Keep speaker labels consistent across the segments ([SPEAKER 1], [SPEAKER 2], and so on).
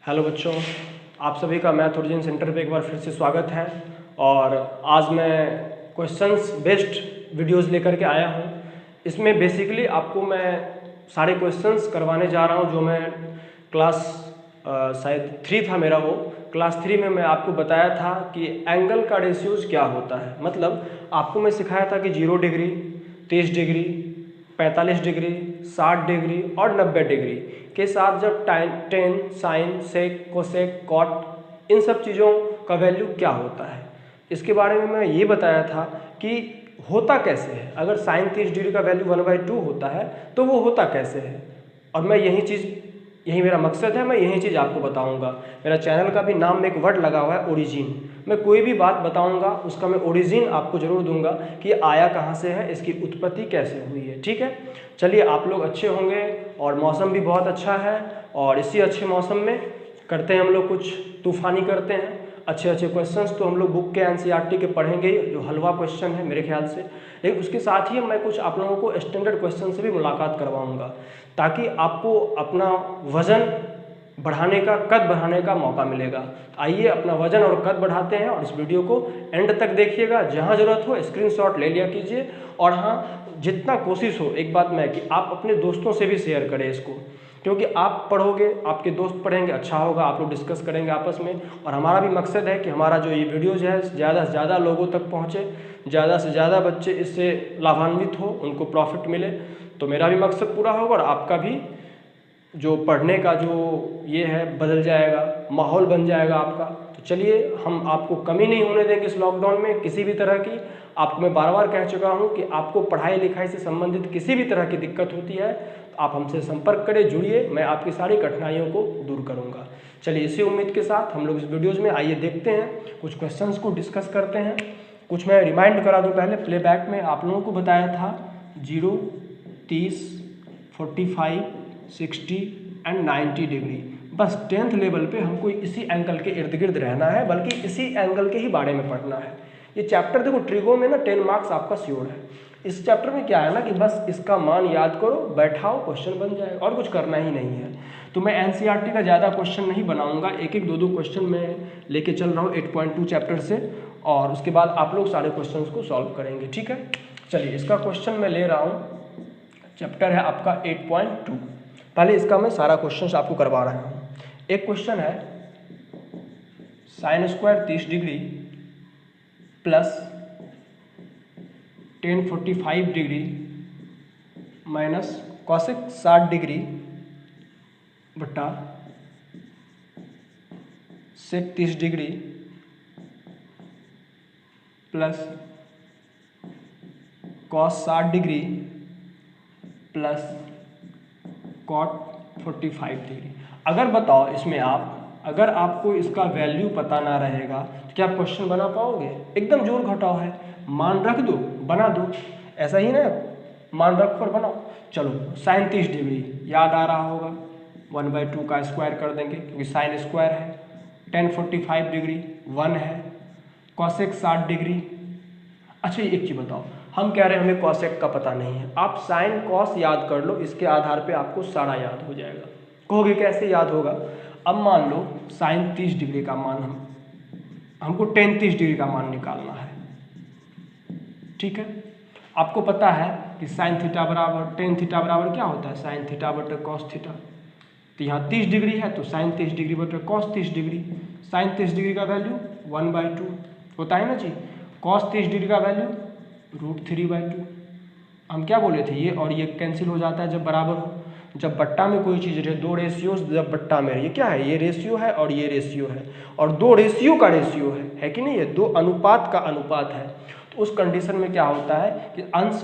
[SPEAKER 1] Hello बच्चों, आप सभी का मैथ ओरिजिन सेंटर पे एक बार फिर से स्वागत है। और आज मैं क्वेश्चंस बेस्ड वीडियोस लेकर के आया हूँ। इसमें बेसिकली आपको मैं सारे क्वेश्चंस करवाने जा रहा हूँ जो मैं क्लास शायद 3 था मेरा, वो क्लास 3 में मैं आपको बताया था कि एंगल का रेशियोज क्या होता है। मतलब आपको मैं सिखाया था कि 0 डिग्री, 30 डिग्री, 45 डिग्री, 60 डिग्री और 90 डिग्री के साथ जब टेन, साइन, सेक, कोसेक, कॉट, इन सब चीज़ों का वैल्यू क्या होता है, इसके बारे में मैं ये बताया था कि होता कैसे है। अगर साइन 30 डिग्री का वैल्यू 1/2 होता है तो वो होता कैसे है। और मैं यही मेरा मकसद है, मैं यही चीज़ आपको बताऊंगा। मेरा चैनल का भी नाम में एक वर्ड लगा हुआ है, ओरिजिन। मैं कोई भी बात बताऊंगा उसका मैं ओरिजिन आपको ज़रूर दूंगा कि आया कहाँ से है, इसकी उत्पत्ति कैसे हुई है। ठीक है, चलिए आप लोग अच्छे होंगे और मौसम भी बहुत अच्छा है। और इसी अच्छे मौसम में करते हैं हम लोग कुछ तूफ़ानी करते हैं अच्छे अच्छे क्वेश्चंस। तो हम लोग बुक के एनसीईआरटी के पढ़ेंगे जो हलवा क्वेश्चन है मेरे ख्याल से, लेकिन उसके साथ ही मैं कुछ आप लोगों को स्टैंडर्ड क्वेश्चन से भी मुलाकात करवाऊंगा ताकि आपको अपना वज़न बढ़ाने का, कद बढ़ाने का मौका मिलेगा। तो आइए अपना वजन और कद बढ़ाते हैं और इस वीडियो को एंड तक देखिएगा। जहाँ ज़रूरत हो स्क्रीनशॉट ले लिया कीजिए। और हाँ, जितना कोशिश हो, एक बात मैं कि आप अपने दोस्तों से भी शेयर करें इसको, क्योंकि आप पढ़ोगे, आपके दोस्त पढ़ेंगे, अच्छा होगा, आप लोग डिस्कस करेंगे आपस में। और हमारा भी मकसद है कि हमारा जो ये वीडियोज़ है ज़्यादा से ज़्यादा लोगों तक पहुँचे, ज़्यादा से ज़्यादा बच्चे इससे लाभान्वित हो, उनको प्रॉफिट मिले। तो मेरा भी मकसद पूरा होगा और आपका भी जो पढ़ने का जो ये है बदल जाएगा, माहौल बन जाएगा आपका। तो चलिए, हम आपको कमी नहीं होने देंगे इस लॉकडाउन में किसी भी तरह की। आपको मैं बार बार कह चुका हूँ कि आपको पढ़ाई लिखाई से संबंधित किसी भी तरह की दिक्कत होती है तो आप हमसे संपर्क करें, जुड़िए, मैं आपकी सारी कठिनाइयों को दूर करूँगा। चलिए, इसी उम्मीद के साथ हम लोग इस वीडियोज़ में आइए देखते हैं, कुछ क्वेश्चंस को डिस्कस करते हैं। कुछ मैं रिमाइंड करा दूँ, पहले प्लेबैक में आप लोगों को बताया था 0, 30, 45, 60 एंड 90 डिग्री। बस 10th लेवल पे हमको इसी एंगल के इर्द गिर्द रहना है, बल्कि इसी एंगल के ही बारे में पढ़ना है। ये चैप्टर देखो, ट्रिगो में ना 10 मार्क्स आपका श्योर है। इस चैप्टर में क्या है ना कि बस इसका मान याद करो, बैठाओ, क्वेश्चन बन जाएगा, और कुछ करना ही नहीं है। तो मैं एनसीईआरटी का ज़्यादा क्वेश्चन नहीं बनाऊंगा, एक एक दो क्वेश्चन मैं लेके चल रहा हूँ 8.2 चैप्टर से, और उसके बाद आप लोग सारे क्वेश्चन को सॉल्व करेंगे। ठीक है, चलिए, इसका क्वेश्चन मैं ले रहा हूँ, चैप्टर है आपका 8.2। पहले इसका मैं सारा क्वेश्चन आपको करवा रहा हूँ। एक क्वेश्चन है sine square 30 degree plus tan 45 degree minus cosec 60 degree बटा sec 30 degree plus cos 60 degree plus cot 45 degree. अगर बताओ इसमें अगर आपको इसका वैल्यू पता ना रहेगा तो क्या आप क्वेश्चन बना पाओगे? एकदम जोड़ घटाव है, मान रख दो, बना दो, ऐसा ही ना, मान रख कर बनाओ। चलो, साइन 30 डिग्री याद आ रहा होगा, 1/2 का स्क्वायर कर देंगे क्योंकि साइन स्क्वायर है। टेन 45 डिग्री 1 है, कॉसेक 60 डिग्री। अच्छा, एक चीज़ बताओ, हम कह रहे हैं हमें कॉसेक का पता नहीं है, आप साइन कॉस याद कर लो, इसके आधार पे आपको सारा याद हो जाएगा। कहोगे कैसे याद होगा? अब मान लो साइन 30 डिग्री का मान हमको टेन 30 डिग्री का मान निकालना है। ठीक है, आपको पता है कि साइन थीटा बराबर टेन थीटा बराबर क्या होता है, साइन थीटा बटे कॉस थीटा। तो यहाँ 30 डिग्री है तो साइन 30 डिग्री बटे कॉस 30 डिग्री। साइन 30 डिग्री का वैल्यू 1/2 होता है ना जी। कॉस 30 डिग्री का वैल्यू √3/2। हम क्या बोले थे, ये और ये कैंसिल हो जाता है जब बराबर हो। जब बट्टा में कोई चीज़ रहे, दो रेशियोज जब बट्टा में, ये क्या है, ये रेशियो है और ये रेशियो है, और दो रेशियो का रेशियो है कि नहीं, ये दो अनुपात का अनुपात है। तो उस कंडीशन में क्या होता है कि अंश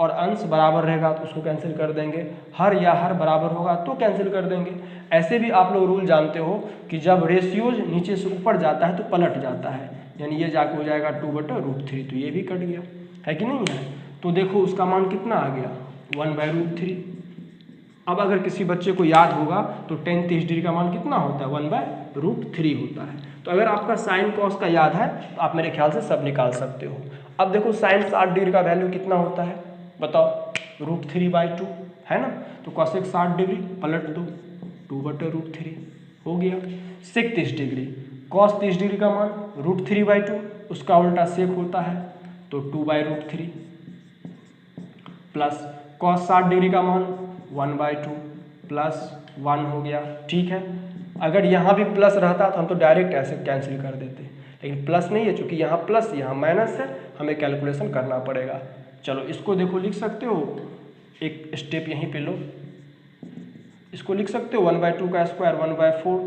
[SPEAKER 1] और अंश बराबर रहेगा तो उसको कैंसिल कर देंगे, हर या हर बराबर होगा तो कैंसिल कर देंगे। ऐसे भी आप लोग रूल जानते हो कि जब रेशियोज नीचे से ऊपर जाता है तो पलट जाता है, यानी ये जाके हो जाएगा 2/√3, तो ये भी कट गया, है कि नहीं है। तो देखो उसका मान कितना आ गया, 1/√3। अब अगर किसी बच्चे को याद होगा तो टेन 30 डिग्री का मान कितना होता है, 1/√3 होता है। तो अगर आपका साइन कॉस का याद है तो आप मेरे ख्याल से सब निकाल सकते हो। अब देखो साइन 60 डिग्री का वैल्यू कितना होता है, बताओ, √3/2 है ना। तो कॉसेक 60 डिग्री पलट दो, 2/√3 हो गया। सेक 30 डिग्री, कॉस 30 डिग्री का मान √3/2, उसका उल्टा सेक होता है तो 2/√3 प्लस कॉस 60 डिग्री का मान 1/2 प्लस 1 हो गया। ठीक है, अगर यहाँ भी प्लस रहता तो हम तो डायरेक्ट ऐसे कैंसिल कर देते, लेकिन प्लस नहीं है, चूंकि यहाँ प्लस यहाँ माइनस है, हमें कैलकुलेशन करना पड़ेगा। चलो इसको देखो, लिख सकते हो, एक स्टेप यहीं पे लो, इसको लिख सकते हो 1/2 का स्क्वायर 1/4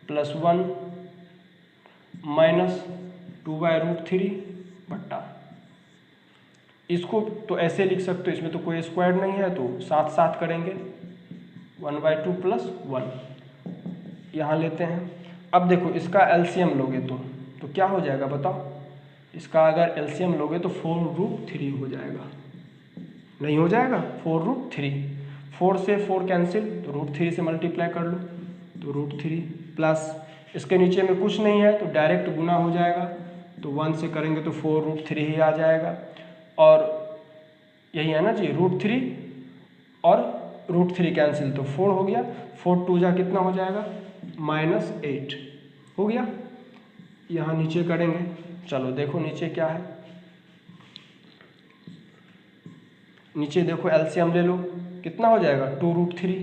[SPEAKER 1] प्लस 1 माइनस 2/√3 बट्टा, इसको तो ऐसे लिख सकते हो, इसमें तो कोई स्क्वायर नहीं है तो साथ साथ करेंगे 1/2 प्लस 1 यहाँ लेते हैं। अब देखो इसका एलसीएम लोगे तो क्या हो जाएगा बताओ, इसका अगर एलसीएम लोगे तो 4√3 हो जाएगा, नहीं हो जाएगा 4√3, 4 से 4 कैंसिल तो √3 से मल्टीप्लाई कर लो तो √3 प्लस इसके नीचे में कुछ नहीं है तो डायरेक्ट गुना हो जाएगा, तो 1 से करेंगे तो 4√3 ही आ जाएगा, और यही है ना जी √3 और √3 कैंसिल तो 4 हो गया, 4 2 जा कितना हो जाएगा -8 हो गया। यहाँ नीचे करेंगे, चलो देखो नीचे क्या है, नीचे देखो एलसीएम ले लो, कितना हो जाएगा 2√3,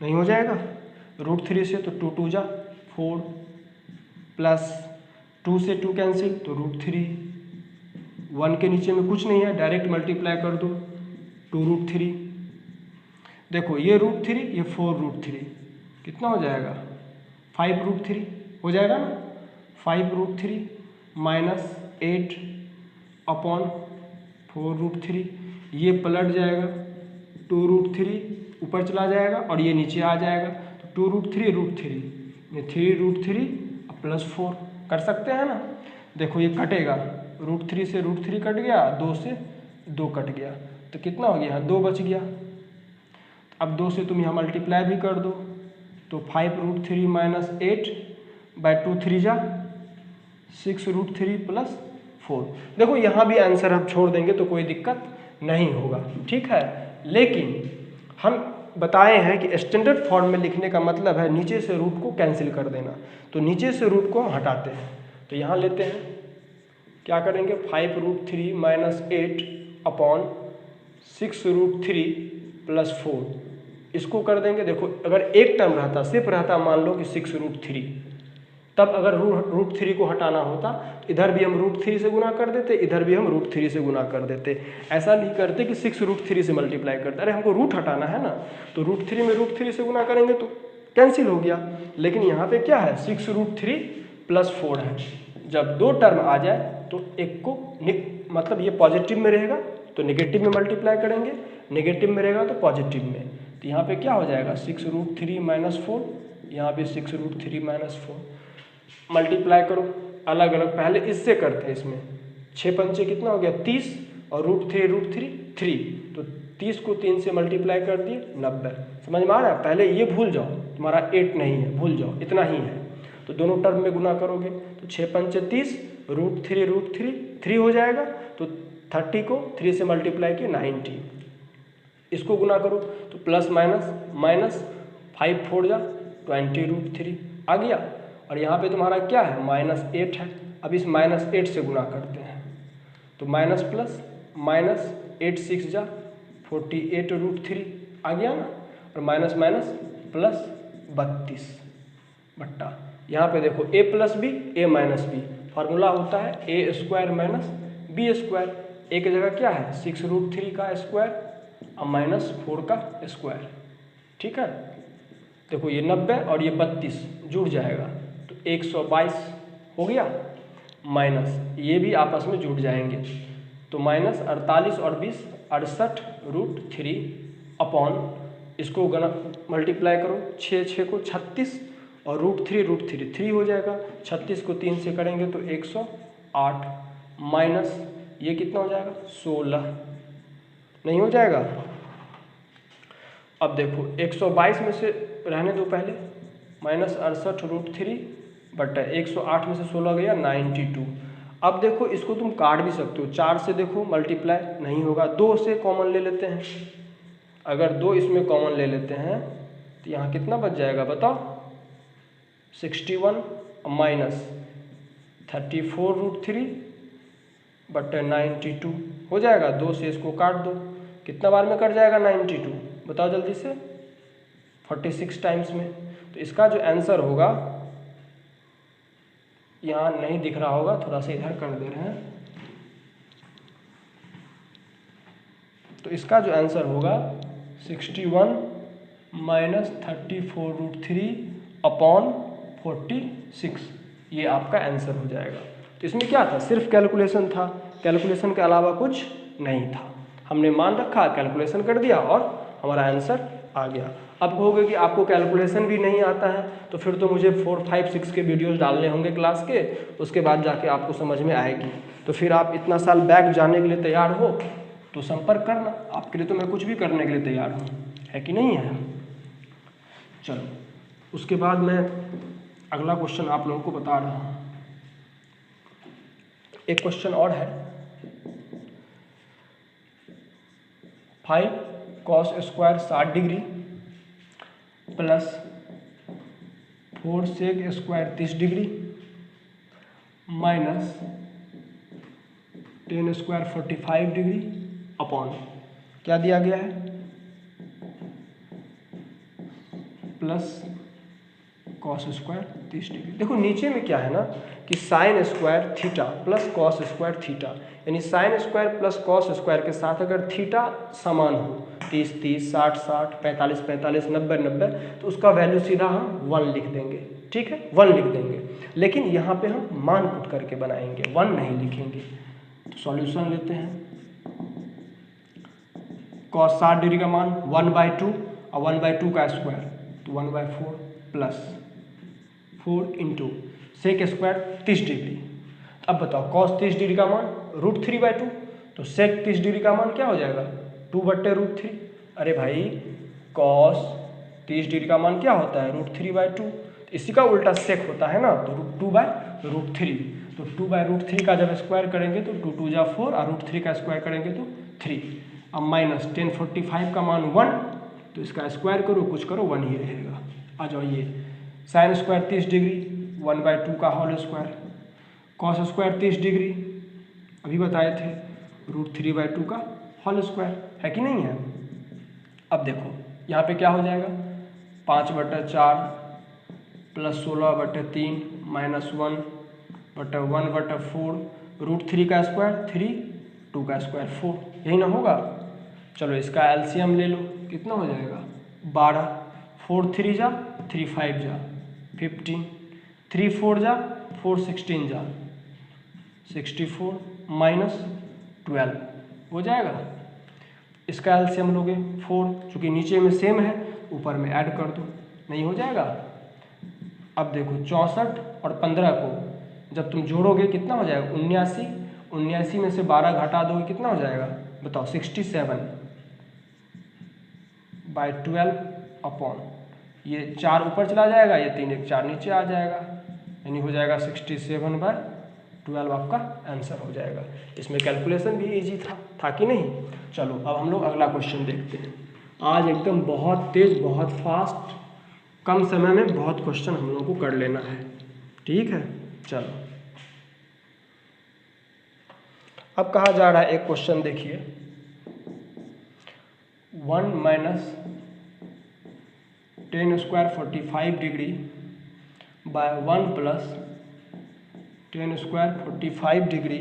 [SPEAKER 1] नहीं हो जाएगा, √3 से तो 2 2 जा 4 प्लस 2 से 2 कैंसिल तो √3, 1 के नीचे में कुछ नहीं है डायरेक्ट मल्टीप्लाई कर दो 2√3, देखो ये √3 ये 4√3 कितना हो जाएगा 5√3 हो जाएगा ना, 5√3 माइनस 8 अपॉन 4√3, ये पलट जाएगा 2√3 ऊपर चला जाएगा और ये नीचे आ जाएगा, तो 2√3 √3 ये 3√3 प्लस 4 कर सकते हैं ना। देखो ये कटेगा, √3 से √3 कट गया, 2 से 2 कट गया, तो कितना हो गया 2 बच गया। अब 2 से तुम यहाँ मल्टीप्लाई भी कर दो तो 5√3 माइनस 8/2 3 जा 6√3 प्लस 4। देखो यहाँ भी आंसर हम छोड़ देंगे तो कोई दिक्कत नहीं होगा, ठीक है, लेकिन हम बताए हैं कि स्टैंडर्ड फॉर्म में लिखने का मतलब है नीचे से रूट को कैंसिल कर देना, तो नीचे से रूट को हटाते हैं, तो यहाँ लेते हैं, क्या करेंगे 5√3 माइनस 8 अपॉन 6√3 प्लस 4, इसको कर देंगे। देखो अगर एक टर्म रहता, सिर्फ रहता, मान लो कि 6√3, तब अगर √3 को हटाना होता इधर भी हम √3 से गुना कर देते, इधर भी हम √3 से गुना कर देते, ऐसा नहीं करते कि 6√3 से मल्टीप्लाई करते, अरे हमको रूट हटाना है ना, तो √3 में √3 से गुना करेंगे तो कैंसिल हो गया, लेकिन यहाँ पे क्या है 6√3 प्लस 4 है, जब दो टर्म आ जाए तो एक को मतलब ये पॉजिटिव में रहेगा तो नेगेटिव में मल्टीप्लाई करेंगे, नेगेटिव में रहेगा तो पॉजिटिव में, तो यहाँ पे क्या हो जाएगा 6√3 माइनस 4, यहाँ पे 6√3 माइनस 4 मल्टीप्लाई करो अलग अलग, पहले इससे करते हैं, इसमें 6 पंचे कितना हो गया 30 और √3 3, तो 30 को 3 से मल्टीप्लाई कर दिए 90, समझ में आ रहा है। पहले ये भूल जाओ, तुम्हारा 8 नहीं है, भूल जाओ, इतना ही है, तो दोनों टर्म में गुना करोगे तो 6 पंचे 30, √3 3 हो जाएगा, तो 30 को 3 से मल्टीप्लाई किए 90, इसको गुना करो तो प्लस माइनस 5 4 जा 20√3 आ गया, और यहाँ पे तुम्हारा क्या है -8 है, अब इस -8 से गुना करते हैं तो माइनस प्लस माइनस 8 6 जा 48√3 आ गया ना, और माइनस माइनस प्लस 32 बट्टा, यहाँ पे देखो a plus b a minus b, formula होता है a² माइनस b², एक जगह क्या है 6√3 का स्क्वायर और -4 का स्क्वायर, ठीक है। देखो ये 90 और ये 32 जुड़ जाएगा तो 122 हो गया, माइनस ये भी आपस में जुड़ जाएंगे तो -48 और 20 68√3 अपॉन, इसको मल्टीप्लाई करो 6 को 36 और √3 3 हो जाएगा, 36 को 3 से करेंगे तो 108 माइनस ये कितना हो जाएगा 16, नहीं हो जाएगा। अब देखो 122 में से रहने दो पहले, -68√3 बटा 108 में से 16 गया 92। अब देखो इसको तुम काट भी सकते हो, 4 से देखो मल्टीप्लाई नहीं होगा, 2 से कॉमन ले लेते हैं, अगर 2 इसमें कॉमन ले लेते हैं तो यहाँ कितना बच जाएगा बताओ, 61 माइनस 34√3/92 हो जाएगा। 2 से इसको काट दो, कितना बार में कट जाएगा 92, बताओ जल्दी से, 46 टाइम्स में। तो इसका जो आंसर होगा, यहाँ नहीं दिख रहा होगा, थोड़ा सा इधर कर दे रहे हैं, तो इसका जो आंसर होगा 61 माइनस 34√3/46, ये आपका आंसर हो जाएगा। तो इसमें क्या था, सिर्फ कैलकुलेशन था, कैलकुलेशन के अलावा कुछ नहीं था। हमने मान रखा, कैलकुलेशन कर दिया और हमारा आंसर आ गया। अब कहोगे कि आपको कैलकुलेशन भी नहीं आता है, तो फिर तो मुझे 4, 5, 6 के वीडियोस डालने होंगे क्लास के, उसके बाद जाके आपको समझ में आएगी। तो फिर आप इतना साल बैक जाने के लिए तैयार हो तो संपर्क करना, आपके लिए तो मैं कुछ भी करने के लिए तैयार हूँ, है कि नहीं है। चलो, उसके बाद मैं अगला क्वेश्चन आप लोगों को बता रहा हूँ। एक क्वेश्चन और है, 5 cos square 60 degree plus 4 sec square 30 degree minus 10 square 45 degree upon क्या दिया गया है, प्लस कॉस स्क्वायर 30 डिग्री। देखो नीचे में क्या है ना कि sine square theta plus cos square theta, यानी sine square plus cos square के साथ अगर थीटा समान हो, 30 30, 60 60, 45 45, 90 90, तो उसका वैल्यू सीधा हम 1 लिख देंगे, ठीक है, 1 लिख देंगे। लेकिन यहाँ पे हम मान पुट करके बनाएंगे, 1 नहीं लिखेंगे। तो सॉल्यूशन लेते हैं, कॉस 60 डिग्री का मान 1/2 और 1/2 का स्क्वायर, तो 1/4 plus 4 into sec square 30 degree. अब बताओ कॉस 30 डिग्री का मान √3/2, तो सेक 30 डिग्री का मान क्या हो जाएगा, 2/√3। अरे भाई कॉस 30 डिग्री का मान क्या होता है, √3/2, इसी का उल्टा सेक होता है ना, तो 2/√3। तो 2/√3 का जब स्क्वायर करेंगे तो 2 2 जा 4 और √3 का स्क्वायर करेंगे तो 3। अब माइनस 1045 का मान 1, तो इसका स्क्वायर करो कुछ करो 1 ही रहेगा। आ जाओ, ये साइन स्क्वायर 30 डिग्री 1/2 का whole square, cos square 30 degree अभी बताए थे √3/2 का होल स्क्वायर, है कि नहीं है। अब देखो यहाँ पे क्या हो जाएगा, 5/4 प्लस 16/3 माइनस 1/1/4, √3 का स्क्वायर 3, 2 का स्क्वायर 4, यही ना होगा। चलो इसका एलसीएम ले लो, कितना हो जाएगा 12, 4 3 जा 3 5 जा 15, 3 4 जा 4 16 जा 64 माइनस 12 हो जाएगा। इसका एलसीएम लोगे 4, चूँकि नीचे में सेम है ऊपर में ऐड कर दो, नहीं हो जाएगा। अब देखो 64 और 15 को जब तुम जोड़ोगे कितना हो जाएगा, 79, 79 में से 12 घटा दोगे कितना हो जाएगा बताओ, 67/12 अपॉन ये 4 ऊपर चला जाएगा, ये 3 1 4 नीचे आ जाएगा, यानी हो जाएगा 67/12 आपका आंसर हो जाएगा। इसमें कैलकुलेशन भी इजी था कि नहीं। चलो अब हम लोग अगला क्वेश्चन देखते हैं। आज एकदम बहुत तेज, बहुत फास्ट, कम समय में बहुत क्वेश्चन हम लोगों को कर लेना है, ठीक है। चलो अब कहा जा रहा है एक क्वेश्चन देखिए, 1 minus 10 square 45 degree by 1 plus 10 square 45 degree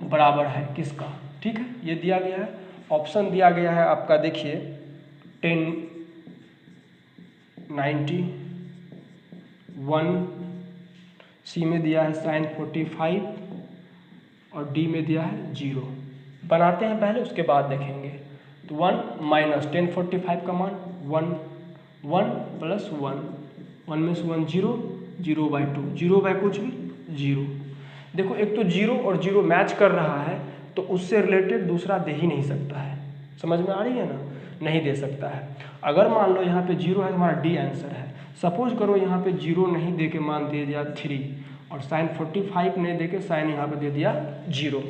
[SPEAKER 1] बराबर है किसका, ठीक है। ये दिया गया है, ऑप्शन दिया गया है आपका, देखिए 10 90, 1 सी में दिया है साइन 45 और डी में दिया है 0। बनाते हैं पहले, उसके बाद देखेंगे। तो 1 माइनस 10 45 का मान 1 1 प्लस 1, 1 में से 1 0, 0/2, 0 बाय कुछ भी 0। देखो एक तो 0 और 0 मैच कर रहा है, तो उससे रिलेटेड दूसरा दे ही नहीं सकता है, समझ में आ रही है ना, नहीं दे सकता है। अगर मान लो यहाँ पे 0 है, हमारा डी आंसर है। सपोज करो यहाँ पे 0 नहीं दे के मान दे दिया 3 और साइन 45 नहीं दे के साइन यहाँ पे दे दिया 0,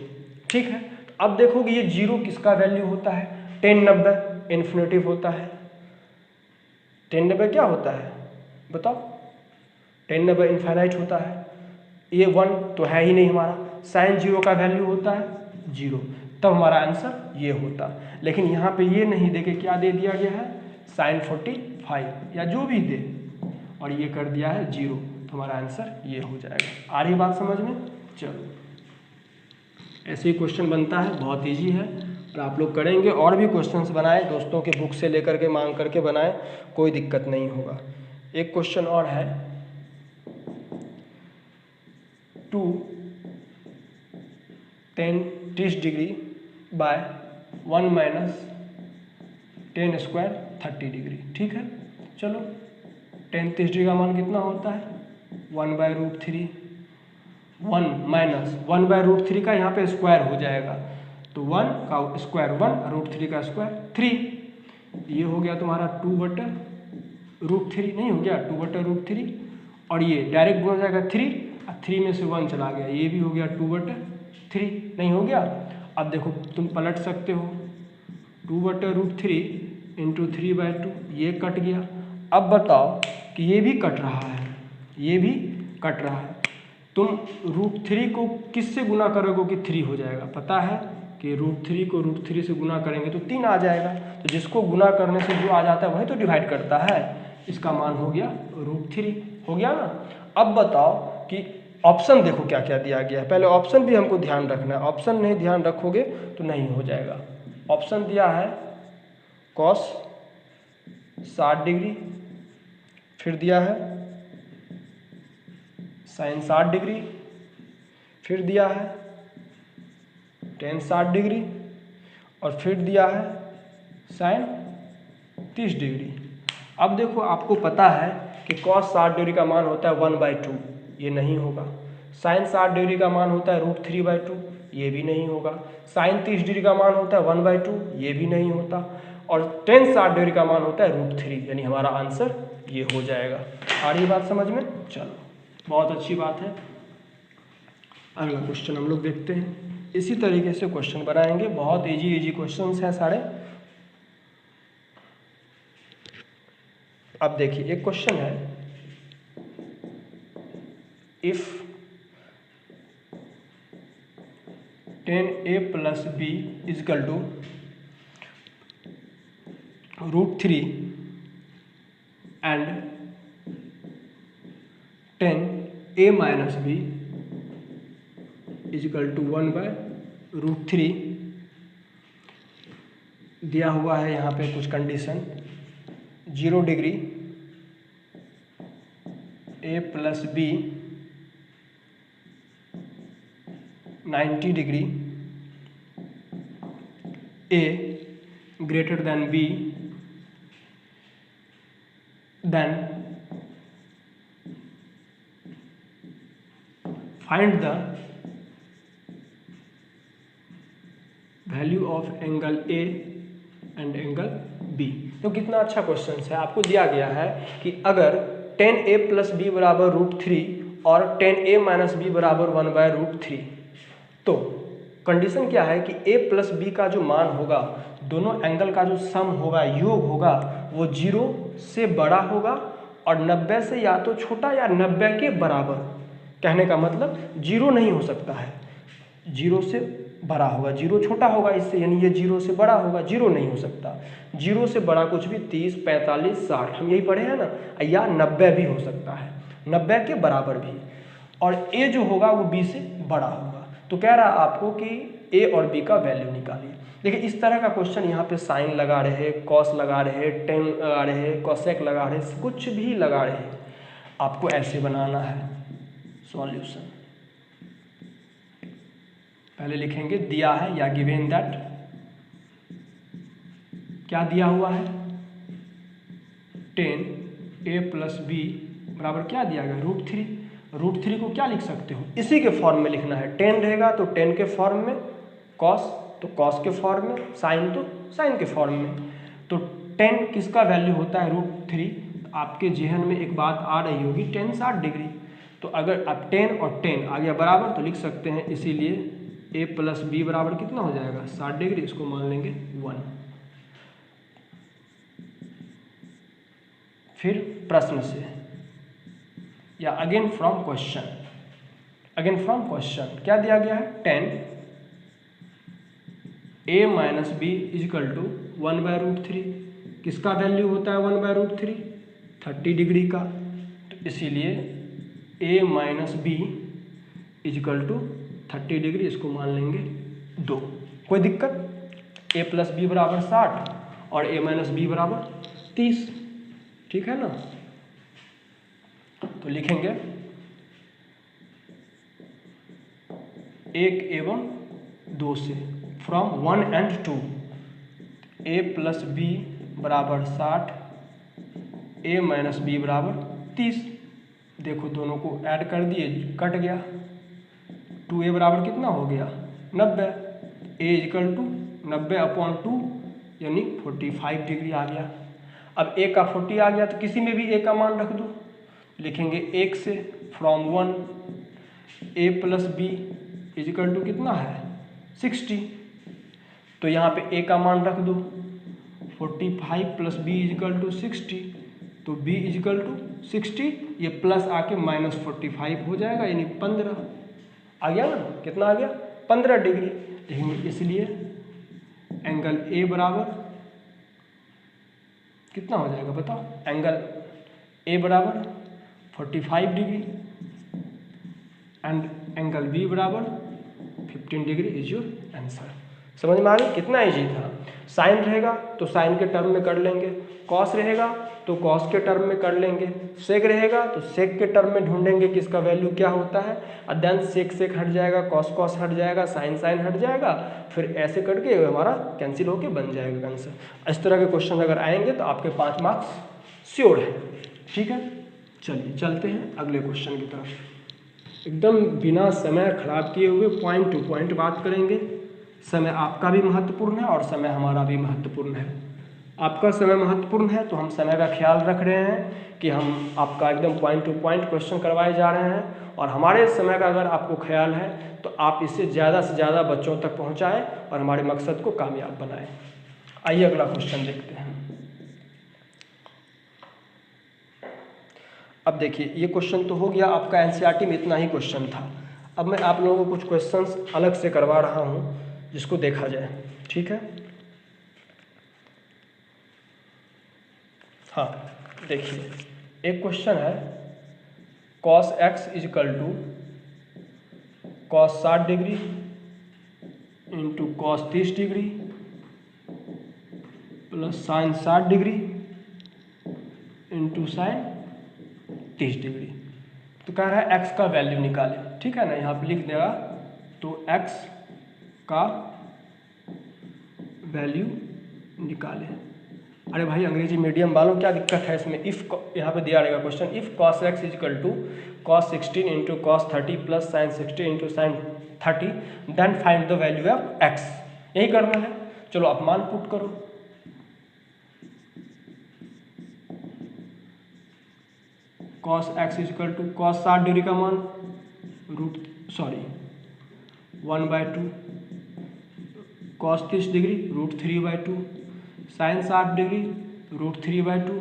[SPEAKER 1] ठीक है। अब देखोगे ये 0 किसका वैल्यू होता है, 10 90 इन्फिनेटिव होता है, टेन नंबर क्या होता है बताओ? टेन नंबर इनफाइनाइट होता है। ये 1 तो है ही नहीं हमारा। साइन 0 का वैल्यू होता है 0, तब हमारा आंसर ये होता। लेकिन यहाँ पे ये नहीं दे के क्या दे दिया गया है, साइन 45 या जो भी दे, और ये कर दिया है 0, तो हमारा आंसर ये हो जाएगा। आ रही बात समझ में? चलो, ऐसे ही क्वेश्चन बनता है, बहुत ईजी है और आप लोग करेंगे। और भी क्वेश्चंस बनाएं, दोस्तों के बुक से लेकर के मांग करके बनाएं, कोई दिक्कत नहीं होगा। एक क्वेश्चन और है, 2 tan 30 degree by 1 minus 10 square 30 degree. ठीक है, चलो tan 30 डिग्री का मान कितना होता है, 1/√3। 1 माइनस 1/√3 का यहाँ पे स्क्वायर हो जाएगा, तो 1 का स्क्वायर 1, √3 का स्क्वायर 3। ये हो गया तुम्हारा 2/√3, नहीं हो गया 2/√3, और ये डायरेक्ट गुना हो जाएगा 3, और 3 में से 1 चला गया, ये भी हो गया 2/3, नहीं हो गया? अब देखो तुम पलट सकते हो, 2/√3 इंटू 3/2, ये कट गया। अब बताओ कि ये भी कट रहा है, ये भी कट रहा है, तुम √3 को किससे गुना करोगे कि 3 हो जाएगा? पता है कि √3 को √3 से गुना करेंगे तो 3 आ जाएगा, तो जिसको गुना करने से जो आ जाता है वही तो डिवाइड करता है। इसका मान हो गया √3, हो गया ना? अब बताओ कि ऑप्शन देखो क्या क्या दिया गया है, पहले ऑप्शन भी हमको ध्यान रखना है, ऑप्शन नहीं ध्यान रखोगे तो नहीं हो जाएगा। ऑप्शन दिया है cos 60 डिग्री, फिर दिया है sin 60 डिग्री, फिर दिया है tan 60 डिग्री, और फिर दिया है sin 30 डिग्री। अब देखो आपको पता है कि cos 60 डिग्री का मान होता है 1/2, ये नहीं होगा। sin 60 डिग्री का मान होता है √3/2, ये भी नहीं होगा। sin 30 डिग्री का मान होता है 1/2, ये भी नहीं होता। और tan 60 डिग्री का मान होता है √3, यानी हमारा आंसर ये हो जाएगा। आ रही बात समझ में? चलो, बहुत अच्छी बात है। अगला क्वेश्चन हम लोग देखते हैं। इसी तरीके से क्वेश्चन बनाएंगे, बहुत इजी क्वेश्चंस हैं सारे। अब देखिए एक क्वेश्चन है, if tan a + b = √3 and tan a - b = 1/√3, दिया हुआ है यहाँ पे कुछ condition, 0 degree a + b 90 degree a greater than b, then find the value of angle A and angle B। तो कितना अच्छा क्वेश्चन है, आपको दिया गया है कि अगर tan A + b = √3 और tan A - b = 1/√3, तो कंडीशन क्या है कि A + b का जो मान होगा, दोनों एंगल का जो सम होगा, योग होगा, वो 0 से बड़ा होगा और 90 से या तो छोटा या 90 के बराबर। कहने का मतलब 0 नहीं हो सकता है, 0 से बड़ा होगा, 0 छोटा होगा इससे, यानी ये 0 से बड़ा होगा, 0 नहीं हो सकता। 0 से बड़ा कुछ भी 30, 45, 60 हम यही पढ़े हैं ना, या 90 भी हो सकता है, 90 के बराबर भी। और A जो होगा वो B से बड़ा होगा। तो कह रहा आपको कि A और B का वैल्यू निकालिए। देखिए इस तरह का क्वेश्चन यहाँ पे साइन लगा रहे, कॉस लगा रहे, टेन लगा रहे, कोसेक लगा रहे, कुछ भी लगा रहे, आपको ऐसे बनाना है सॉल्यूशन। पहले लिखेंगे दिया है या गिवन दैट, क्या दिया हुआ है, tan A + b बराबर क्या दिया गया, √3। √3 को क्या लिख सकते हो, इसी के फॉर्म में लिखना है। tan रहेगा तो tan के फॉर्म में, cos तो cos के फॉर्म में, sin तो sin के फॉर्म में। तो tan किसका वैल्यू होता है, √3। आपके जहन में एक बात आ रही होगी, tan 60 डिग्री। तो अगर आप tan और tan आ गया बराबर तो लिख सकते हैं, इसीलिए A + b बराबर कितना हो जाएगा, 60 डिग्री, इसको मान लेंगे 1। फिर प्रश्न से या again from question. Again from question क्या दिया गया है, 10 a minus b equal to 1/√3। किसका वैल्यू होता है 1/√3? 30 डिग्री का। तो इसीलिए a minus b equal to 30 degree, इसको मान लेंगे 2। कोई दिक्कत? a प्लस बी बराबर 60 और a माइनस बी बराबर 30, ठीक है ना। तो लिखेंगे 1 एवं 2 से from 1 and 2 a plus b बराबर 60, a माइनस बी बराबर 30। देखो दोनों को ऐड कर दिए, कट गया। 2a बराबर कितना हो गया 90, a इजिकल टू 90/2 यानी 45 डिग्री आ गया। अब a का 40 आ गया तो किसी में भी a का मान रख दो। लिखेंगे 1 से from 1 a plus b equal to कितना है 60। तो यहाँ पे a का मान रख दो 45 प्लस b इजिकल टू 60। तो b इजिकल टू 60, ये प्लस आके -45 हो जाएगा यानी 15 आ गया ना। कितना आ गया 15 डिग्री। लेकिन इसलिए एंगल a बराबर कितना हो जाएगा बताओ, एंगल a बराबर 45 डिग्री एंड एंगल b बराबर 15 डिग्री इज योर आंसर। समझ में आ गया कितना इजी था। साइन रहेगा तो साइन के टर्म में कर लेंगे, कॉस रहेगा तो कॉस के टर्म में कर लेंगे, सेक रहेगा तो सेक के टर्म में ढूंढेंगे कि इसका वैल्यू क्या होता है। और देन सेक सेक हट जाएगा, कॉस कॉस हट जाएगा, साइन साइन हट जाएगा, फिर ऐसे करके हमारा कैंसिल होके बन जाएगा आंसर। इस तरह के क्वेश्चन अगर आएंगे तो आपके 5 मार्क्स श्योर है, ठीक है। चलिए चलते हैं अगले क्वेश्चन की तरफ। एकदम बिना समय खराब किए हुए पॉइंट टू पॉइंट बात करेंगे। समय आपका भी महत्वपूर्ण है और समय हमारा भी महत्वपूर्ण है। आपका समय महत्वपूर्ण है तो हम समय का ख्याल रख रहे हैं कि हम आपका एकदम पॉइंट टू पॉइंट क्वेश्चन करवाए जा रहे हैं। और हमारे समय का अगर आपको ख्याल है तो आप इसे ज़्यादा से ज़्यादा बच्चों तक पहुँचाएँ और हमारे मकसद को कामयाब बनाएँ। आइए अगला क्वेश्चन देखते हैं। अब देखिए ये क्वेश्चन तो हो गया आपका, एनसीईआरटी में इतना ही क्वेश्चन था। अब मैं आप लोगों को कुछ क्वेश्चंस अलग से करवा रहा हूँ जिसको देखा जाए, ठीक है। हाँ देखिए एक क्वेश्चन है cos x equal to cos 60 degree into cos 30 degree plus sine 60 degree into sine 30 degree. तो कह रहा है x का वैल्यू निकालें, ठीक है ना। यहाँ पे लिख देगा तो x का वैल्यू निकालें। अरे भाई अंग्रेजी मीडियम वालों क्या दिक्कत है इसमें। इफ़ यहाँ पे दिया रहेगा question, if cos x equal to cos 16 into cos 30 plus sine 60 into sine 30 then find the value of x। यही करना है। चलो आप मान पुट करो। cos x equal to cos 60 degree का मान 1/2, cos 30 डिग्री √3/2, साइन 60 डिग्री √3/2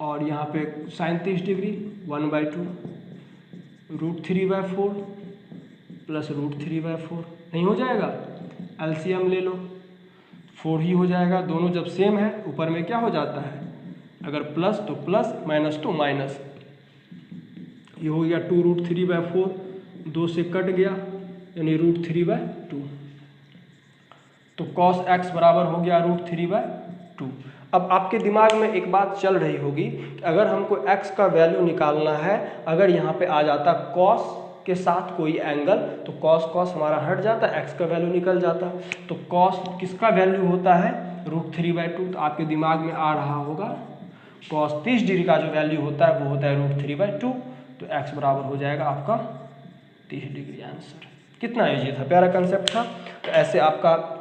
[SPEAKER 1] और यहाँ पे साइन 30 डिग्री 1/2, √3/4 प्लस √3/4। नहीं हो जाएगा, एलसीएम ले लो, 4 ही हो जाएगा। दोनों जब सेम है ऊपर में क्या हो जाता है, अगर प्लस तो प्लस, माइनस तो माइनस। ये हो गया 2√3/4, 2 से कट गया यानी √3/2। तो cos x बराबर हो गया √3/2। अब आपके दिमाग में एक बात चल रही होगी कि अगर हमको x का वैल्यू निकालना है, अगर यहाँ पे आ जाता cos के साथ कोई एंगल तो cos cos हमारा हट जाता, x का वैल्यू निकल जाता। तो cos किसका वैल्यू होता है √3/2। तो आपके दिमाग में आ रहा होगा cos 30 डिग्री का जो वैल्यू होता है वो होता है √3/2। तो x बराबर हो जाएगा आपका 30 डिग्री आंसर। कितना ईजी था, प्यारा कंसेप्ट था। तो ऐसे आपका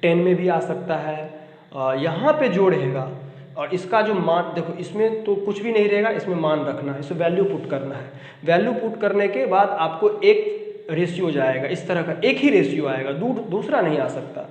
[SPEAKER 1] 10 में भी आ सकता है। यहाँ पे जो रहेगा और इसका जो मान, देखो इसमें तो कुछ भी नहीं रहेगा, इसमें मान रखना है, इसे वैल्यू पुट करना है। वैल्यू पुट करने के बाद आपको एक रेशियो जाएगा, इस तरह का एक ही रेशियो आएगा, दूसरा नहीं आ सकता।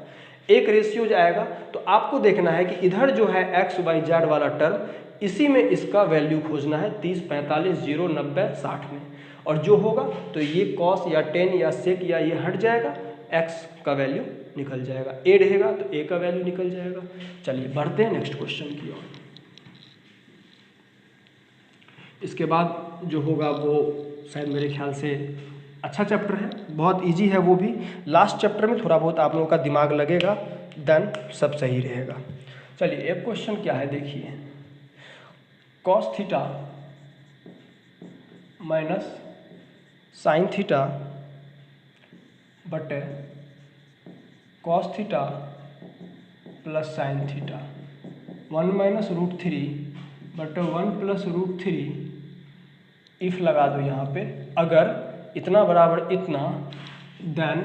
[SPEAKER 1] एक रेशियो जाएगा तो आपको देखना है कि इधर जो है x y z वाला टर्म इसी में इसका वैल्यू खोजना है 30, 45, 0, 90, 60 में। और जो होगा तो ये कॉस या टेन या सेक या ये हट जाएगा, एक्स का वैल्यू निकल जाएगा। ए रहेगा तो ए का वैल्यू निकल जाएगा। चलिए बढ़ते हैं नेक्स्ट क्वेश्चन की ओर। इसके बाद जो होगा वो शायद मेरे ख्याल से अच्छा चैप्टर है, बहुत इजी है वो भी। लास्ट चैप्टर में थोड़ा बहुत आप लोगों का दिमाग लगेगा, देन सब सही रहेगा। चलिए एक क्वेश्चन क्या है देखिए, cos theta minus sine theta बटे cos theta plus sine theta 1 minus root three बटे 1 प्लस रूट थ्री, इफ लगा दो यहाँ पे, अगर इतना बराबर इतना, then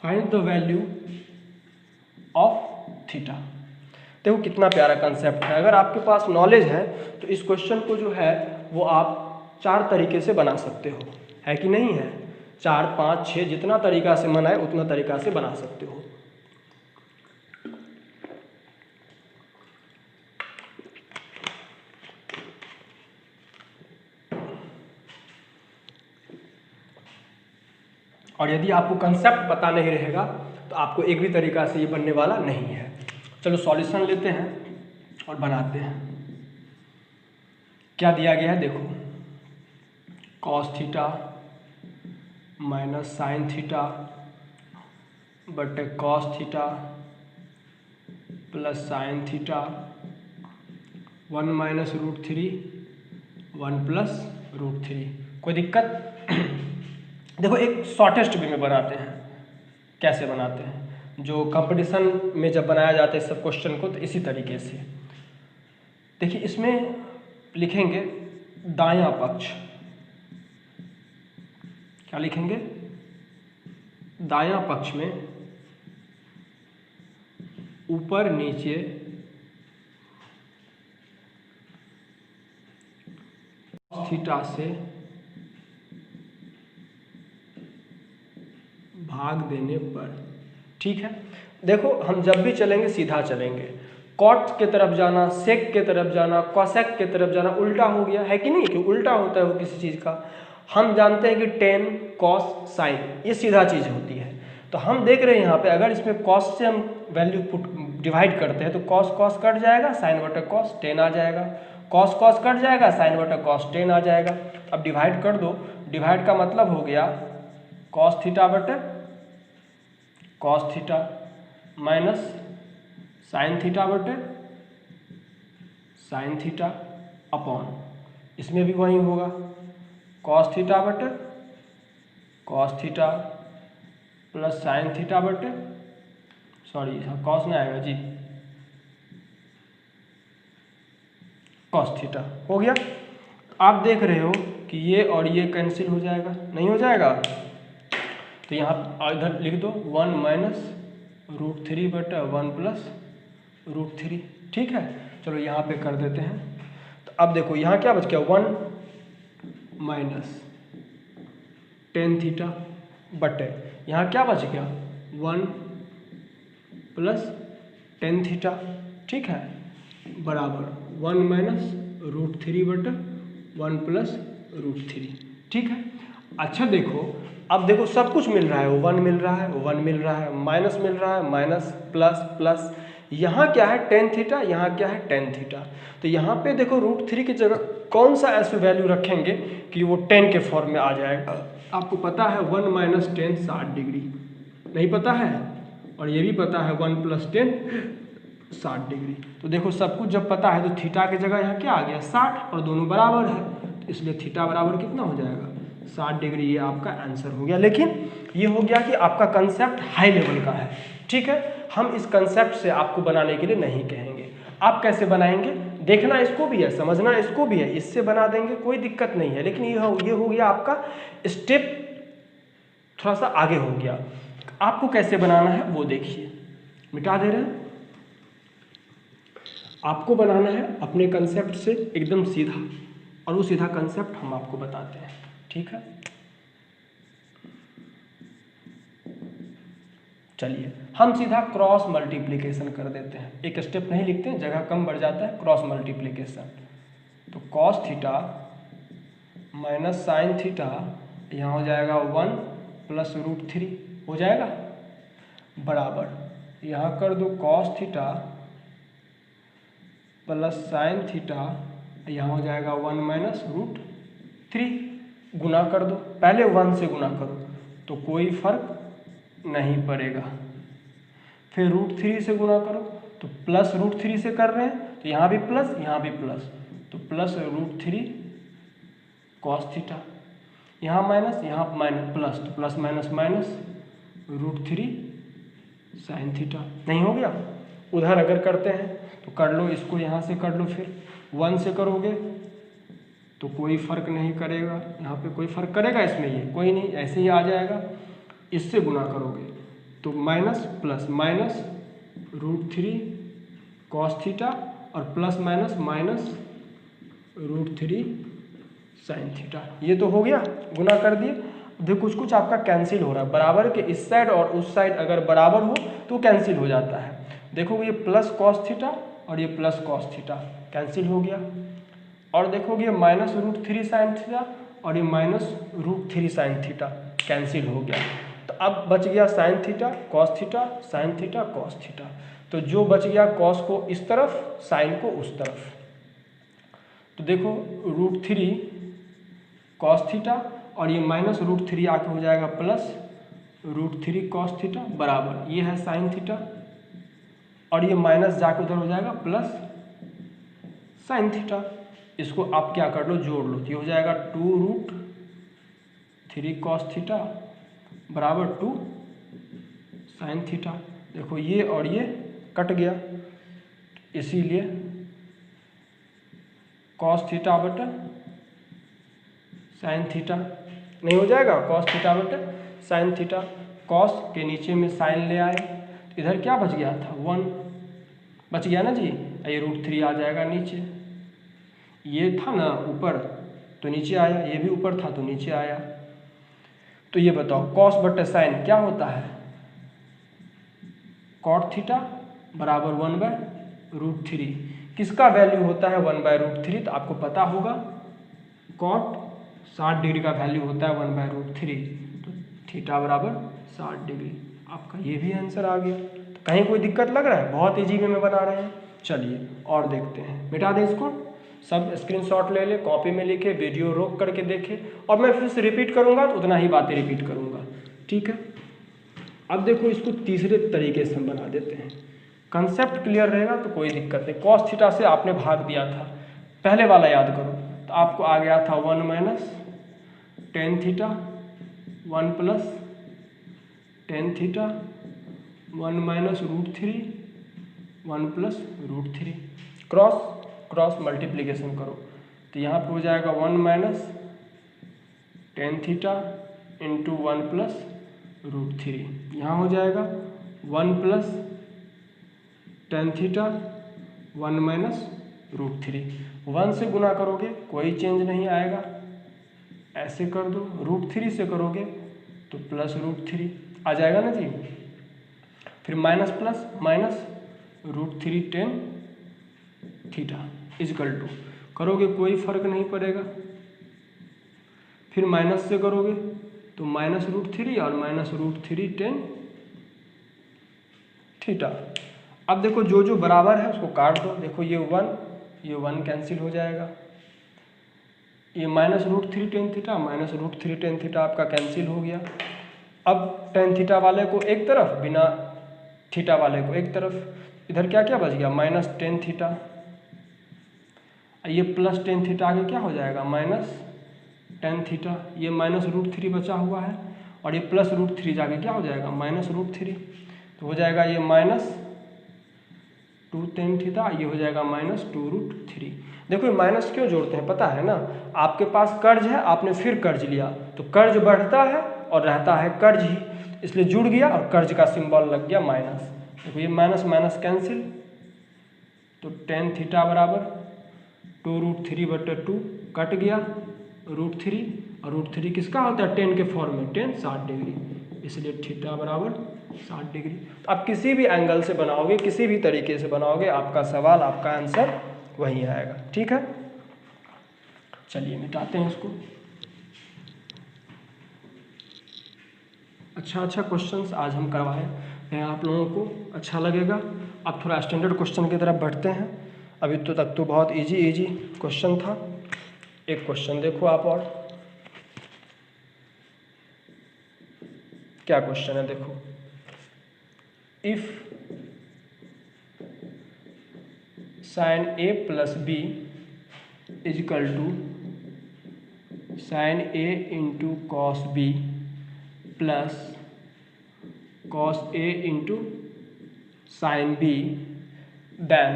[SPEAKER 1] find the value of theta. देखो कितना प्यारा कंसेप्ट है। अगर आपके पास नॉलेज है तो इस क्वेश्चन को जो है वो आप 4 तरीके से बना सकते हो, है कि नहीं है? 4, 5, 6 जितना तरीका से मन आए उतना तरीका से बना सकते हो। और यदि आपको कंसेप्ट पता नहीं रहेगा तो आपको एक भी तरीका से ये बनने वाला नहीं है। चलो सॉल्यूशन लेते हैं और बनाते हैं। क्या दिया गया है देखो, cos theta minus sine theta बटे cos theta plus sine theta 1 minus root three 1 plus root three. कोई दिक्कत? देखो एक शॉर्टेस्ट वे में बनाते हैं। कैसे बनाते हैं? जो कंपटीशन में जब बनाया जाता है सब क्वेश्चन को तो इसी तरीके से देखिए, इसमें लिखेंगे दायां पक्ष। क्या लिखेंगे? दायां पक्ष में ऊपर नीचे थीटा से भाग देने पर, ठीक है। देखो हम जब भी चलेंगे सीधा चलेंगे, कॉट के तरफ जाना, सेक के तरफ जाना, कॉसेक के तरफ जाना उल्टा हो गया, है कि नहीं? कि उल्टा होता है वो किसी चीज़ का। हम जानते हैं कि टेन कॉस साइन ये सीधा चीज़ होती है। तो हम देख रहे हैं यहाँ पे, अगर इसमें कॉस से हम वैल्यू पुट डिवाइड करते हैं तो कॉस कॉस कट जाएगा, साइन बटे कॉस टेन आ जाएगा, कॉस कॉस कट जाएगा, साइन बटे कॉस टेन आ जाएगा। अब डिवाइड कर दो, डिवाइड का मतलब हो गया कॉस थीटा बटे cos theta minus sine theta बटे साइन थीटा अपॉन, इसमें भी वही होगा कॉस थीटा बटे cos theta plus sine theta बटे, सॉरी कॉस नहीं आएगा जी, कॉस थीटा हो गया। आप देख रहे हो कि ये और ये कैंसिल हो जाएगा, नहीं हो जाएगा? तो यहाँ इधर लिख दो 1 माइनस रूट थ्री बटा 1 प्लस रूट थ्री, ठीक है। चलो यहाँ पे कर देते हैं। तो अब देखो यहाँ क्या बच गया, 1 माइनस टेन थीटा बटे यहाँ क्या बच गया 1 प्लस टेन थीटा, ठीक है, बराबर 1 माइनस रूट थ्री बटे 1 प्लस रूट थ्री, ठीक है। अच्छा देखो, अब देखो सब कुछ मिल रहा है, 1 मिल रहा है, 1 मिल रहा है, माइनस मिल रहा है, माइनस प्लस प्लस, यहाँ क्या है टेन थीटा, यहाँ क्या है टेन थीटा। तो यहाँ पे देखो रूट थ्री की जगह कौन सा ऐसे वैल्यू रखेंगे कि वो 10 के फॉर्म में आ जाएगा। आपको पता है 1 माइनस टेन 60 डिग्री, नहीं पता है? और ये भी पता है 1 प्लस 10 60 डिग्री। तो देखो सब कुछ जब पता है तो थीटा की जगह यहाँ क्या आ गया 60, और दोनों बराबर है, तो इसलिए थीटा बराबर कितना हो जाएगा 60 डिग्री। ये आपका आंसर हो गया। लेकिन ये हो गया कि आपका कंसेप्ट हाई लेवल का है, ठीक है। हम इस कंसेप्ट से आपको बनाने के लिए नहीं कहेंगे। आप कैसे बनाएंगे देखना इसको भी है, समझना इसको भी है, इससे बना देंगे कोई दिक्कत नहीं है। लेकिन ये हो गया आपका स्टेप थोड़ा सा आगे हो गया। आपको कैसे बनाना है वो देखिए, मिटा दे रहे हैं। आपको बनाना है अपने कंसेप्ट से एकदम सीधा, और वो सीधा कंसेप्ट हम आपको बताते हैं, ठीक है। चलिए हम सीधा क्रॉस मल्टीप्लिकेशन कर देते हैं, एक स्टेप नहीं लिखते हैं, जगह कम बढ़ जाता है। क्रॉस मल्टीप्लिकेशन, तो cos theta minus sine theta, यहाँ हो जाएगा 1 प्लस √3 हो जाएगा, बराबर यहाँ कर दो cos theta plus sine theta, यहाँ हो जाएगा 1 माइनस √3, गुना कर दो, पहले 1 से गुना करो तो कोई फर्क नहीं पड़ेगा, फिर √3 से गुना करो तो प्लस √3 से कर रहे हैं तो यहाँ भी प्लस यहाँ भी प्लस, तो प्लस √3 कॉस थीटा, यहाँ माइनस यहाँ माइनस प्लस, तो plus minus minus √3 sine theta. नहीं हो गया? उधर अगर करते हैं तो कर लो, इसको यहाँ से कर लो, फिर 1 से करोगे तो कोई फर्क नहीं करेगा, यहाँ पे कोई फर्क करेगा इसमें, ये कोई नहीं, ऐसे ही आ जाएगा। इससे गुना करोगे तो minus plus minus √3 cos theta और plus minus minus √3 sine theta. ये तो हो गया, गुना कर दिए। देखो कुछ कुछ आपका कैंसिल हो रहा है, बराबर के इस साइड और उस साइड अगर बराबर हो तो कैंसिल हो जाता है। देखो ये प्लस कॉस थीटा और ये प्लस कॉस थीटा कैंसिल हो गया, और देखोगे माइनस √3 साइन थीटा और ये माइनस √3 साइन थीटा कैंसिल हो गया। तो अब बच गया sine theta cos theta, sine theta cos theta, तो जो बच गया कॉस को इस तरफ, साइन को उस तरफ। तो देखो √3 कॉस थीटा और ये माइनस √3 आके हो जाएगा प्लस √3 कॉस थीटा, बराबर ये है साइन थीटा, और ये माइनस जाके उधर हो जाएगा प्लस साइन थीटा। इसको आप क्या कर लो, जोड़ लो, तो ये हो जाएगा 2√3 कॉस थीटा बराबर 2 साइन थीटा। देखो ये और ये कट गया, इसीलिए कॉस थीटा बटा साइन थीटा नहीं हो जाएगा, कॉस थीटा बटा साइन थीटा। कॉस के नीचे में साइन ले आए, तो इधर क्या बच गया था, 1 बच गया ना जी, ये √3 आ जाएगा नीचे, ये था ना ऊपर तो नीचे आया, ये भी ऊपर था तो नीचे आया। तो ये बताओ कॉस बटे साइन क्या होता है, कॉट थीटा बराबर 1/√3। किसका वैल्यू होता है 1/√3, तो आपको पता होगा कॉट 60 डिग्री का वैल्यू होता है 1/√3, तो थीटा बराबर 60 डिग्री। आपका ये भी आंसर आ गया। तो कहीं कोई दिक्कत लग रहा है, बहुत इजी में बना रहे हैं। चलिए और देखते हैं, मिटा दें इसको, सब स्क्रीनशॉट ले ले, कॉपी में लिखे, वीडियो रोक करके देखे, और मैं फिर से रिपीट करूंगा तो उतना ही बातें रिपीट करूंगा, ठीक है। अब देखो इसको तीसरे तरीके से हम बना देते हैं, कंसेप्ट क्लियर रहेगा तो कोई दिक्कत नहीं। कॉस थीटा से आपने भाग दिया था, पहले वाला याद करो, तो आपको आ गया था 1 minus tan theta 1 plus tan theta 1 minus √3 1 plus √3। Cross multiplication करो तो यहाँ पे हो जाएगा 1 minus tan theta into 1 plus √3, यहाँ हो जाएगा 1 प्लस टेन थीटा 1 माइनस √3। 1 से गुना करोगे कोई चेंज नहीं आएगा, ऐसे कर दो, √3 से करोगे तो प्लस √3 आ जाएगा ना जी, फिर minus plus minus √3 tan theta equal to, करोगे कोई फर्क नहीं पड़ेगा, फिर माइनस से करोगे तो माइनस √3 और माइनस √3 टेन थीटा। अब देखो जो जो बराबर है उसको काट दो, देखो ये 1 कैंसिल हो जाएगा, ये minus √3 tan theta minus √3 tan theta आपका कैंसिल हो गया। अब टेन थीटा वाले को एक तरफ, बिना थीटा वाले को एक तरफ, इधर क्या क्या बच गया, माइनस टेन थीटा, ये प्लस टेन थीटा आगे क्या हो जाएगा, माइनस टेन थीटा, ये माइनस √3 बचा हुआ है, और ये प्लस √3 जाके क्या हो जाएगा, माइनस √3, तो हो जाएगा ये माइनस 2 टेन थीटा, ये हो जाएगा माइनस 2√3। देखो ये माइनस क्यों जोड़ते हैं पता है ना, आपके पास कर्ज है, आपने फिर कर्ज लिया तो कर्ज बढ़ता है और रहता है कर्ज ही, इसलिए जुड़ गया और कर्ज का सिंबल लग गया माइनस। देखो ये माइनस माइनस कैंसिल, तो टेन थीटा बराबर 2√3/2 कट गया √3, और √3 किसका होता है, टेन के फॉर्म में, टेन 60 डिग्री, इसलिए थीटा बराबर 60 डिग्री। तो आप किसी भी एंगल से बनाओगे, किसी भी तरीके से बनाओगे, आपका सवाल, आपका आंसर वही आएगा। ठीक है, चलिए मिटाते हैं इसको। अच्छा क्वेश्चंस आज हम करवाए हैं, आप लोगों को अच्छा लगेगा। अब थोड़ा स्टैंडर्ड क्वेश्चन की तरफ बढ़ते हैं। अभी तो तक तो बहुत इजी क्वेश्चन था। एक क्वेश्चन देखो आप, और क्या क्वेश्चन है देखो। If sin a plus b equal to sin a into cos b plus cos a into sin b, then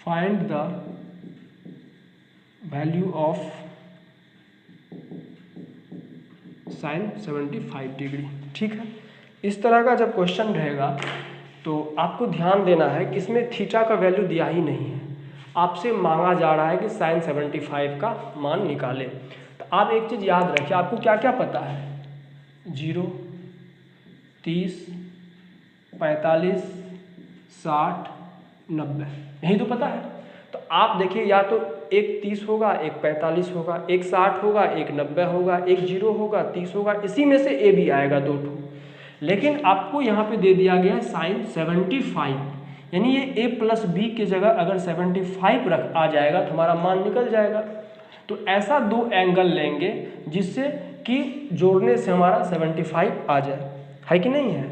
[SPEAKER 1] find the value of sin 75 degree. ठीक है, इस तरह का जब क्वेश्चन रहेगा तो आपको ध्यान देना है कि इसमें थीटा का वैल्यू दिया ही नहीं है, आपसे मांगा जा रहा है कि sin 75 का मान निकाले। तो आप एक चीज़ याद रखिए, आपको क्या क्या पता है, 0, 30, 45, 60, 90, यही तो पता है। तो आप देखिए, या तो एक 30 होगा, एक 45 होगा, एक 60 होगा, एक 90 होगा, एक 0 होगा, 30 होगा, इसी में से ए भी आएगा, 2 ठो। लेकिन आपको यहाँ पे दे दिया गया sin 75, यानी ये a प्लस बी की जगह अगर 75 रख आ जाएगा तो हमारा मान निकल जाएगा। तो ऐसा 2 एंगल लेंगे जिससे कि जोड़ने से हमारा 75 आ जाए, है कि नहीं है।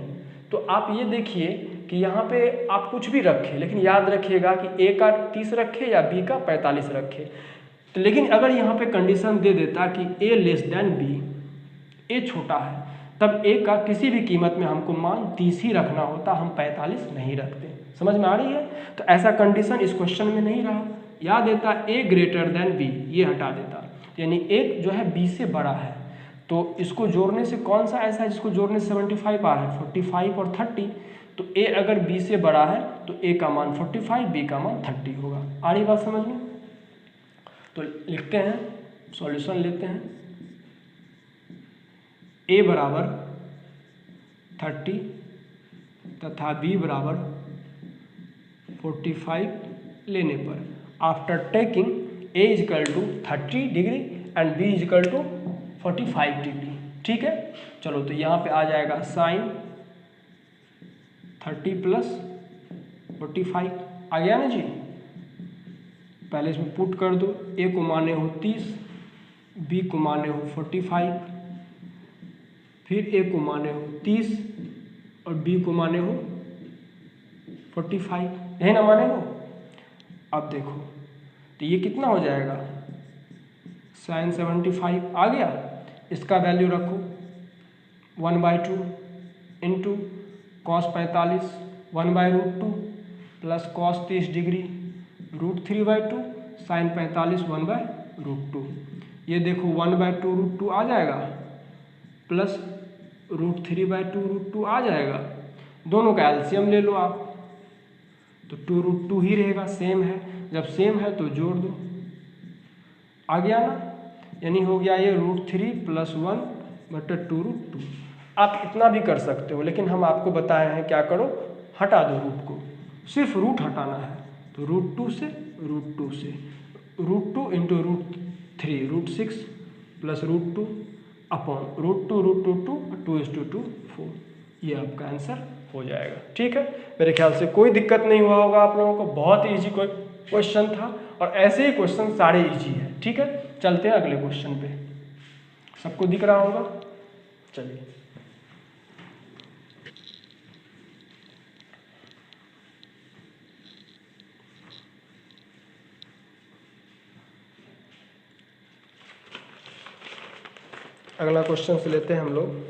[SPEAKER 1] तो आप ये देखिए कि यहाँ पे आप कुछ भी रखें, लेकिन याद रखिएगा कि a का 30 रखे या b का 45 रखे। तो लेकिन अगर यहाँ पे कंडीशन दे देता कि a less than b, a छोटा है, तब a का किसी भी कीमत में हमको मान 30 ही रखना होता, हम 45 नहीं रखते। समझ में आ रही है। तो ऐसा कंडीशन इस क्वेश्चन में नहीं रहा। या देता a ग्रेटर देन b, ये हटा देता, यानी a जो है b से बड़ा है। तो इसको जोड़ने से कौन सा ऐसा है जिसको जोड़ने से 75 आ रहा है, 45 और 30। तो a अगर b से बड़ा है तो a का मान 45, b का मान 30 होगा। आ रही बात समझ में। तो लिखते हैं, सॉल्यूशन लेते हैं। a बराबर 30 तथा b बराबर 45 लेने पर after taking a equal to 30 degree and b equal to 45 degree. ठीक है, चलो तो यहाँ पे आ जाएगा sin 30 प्लस 45 आ गया ना जी। पहले इसमें पुट कर दो, a को माने हो 30, b को माने हो 45, फिर a को माने हो 30 और b को माने हो 45, यही ना माने हो। अब देखो तो ये कितना हो जाएगा, sin 75 आ गया, इसका वैल्यू रखो 1/2 into cos 45 1/√2 plus cos 30 degree √3/2 sine 45 1/√2। ये देखो 1/2√2 आ जाएगा प्लस √3/2√2 आ जाएगा। दोनों का एलसीएम ले लो आप, तो 2√2 ही रहेगा, सेम है। जब सेम है तो जोड़ दो, आ गया ना, यानी हो गया ये √3 + 1/2√2। आप इतना भी कर सकते हो, लेकिन हम आपको बताए हैं क्या करो, हटा दो रूट को, सिर्फ रूट हटाना है। तो √2 से √2 से √2 इंटू √3 √6 प्लस √2 अपॉन √2 √2 2:2 4, ये आपका आंसर हो जाएगा। ठीक है, मेरे ख्याल से कोई दिक्कत नहीं हुआ होगा आप लोगों को, बहुत ईजी क्वेश्चन था और ऐसे ही क्वेश्चन सारे ईजी हैं। ठीक है, चलते हैं अगले क्वेश्चन पे। सबको दिख रहा होगा, चलिए। अगला क्वेश्चन से लेते हैं हम लोग।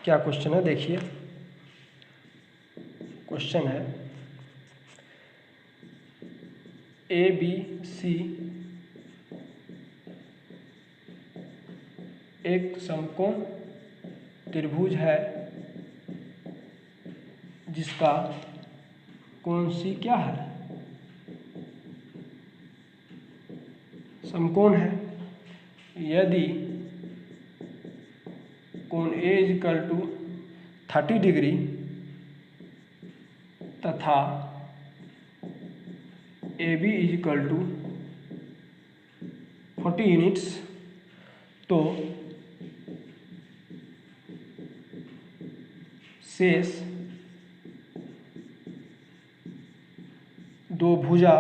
[SPEAKER 1] क्या क्वेश्चन है देखिए, क्वेश्चन है ABC एक समकोण त्रिभुज है जिसका कोण सी क्या है समकोण है यदि कोण ए इक्वल टू 30 डिग्री तथा A B equal to 40 units तो शेष दो भुजा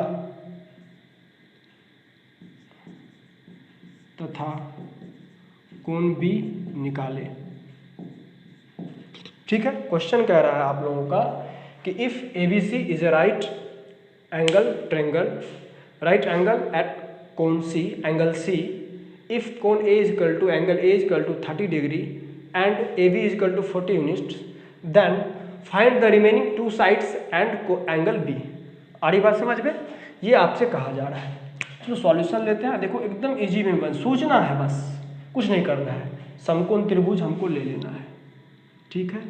[SPEAKER 1] तथा कोण बी निकाले। ठीक है, क्वेश्चन कह रहा है आप लोगों का कि if ABC is a right angle triangle, right angle at कोण C, एंगल C, इफ कोण A is equal to angle A is equal to 30 degree and AB is equal to 40 units, then find the remaining two sides and angle B। आ रही बात समझ में? ये आपसे कहा जा रहा है। चलो सॉल्यूशन लेते हैं। देखो एकदम इजी में बन, सोचना है बस, कुछ नहीं करना है। समकोण त्रिभुज हमको ले लेना है। ठीक है,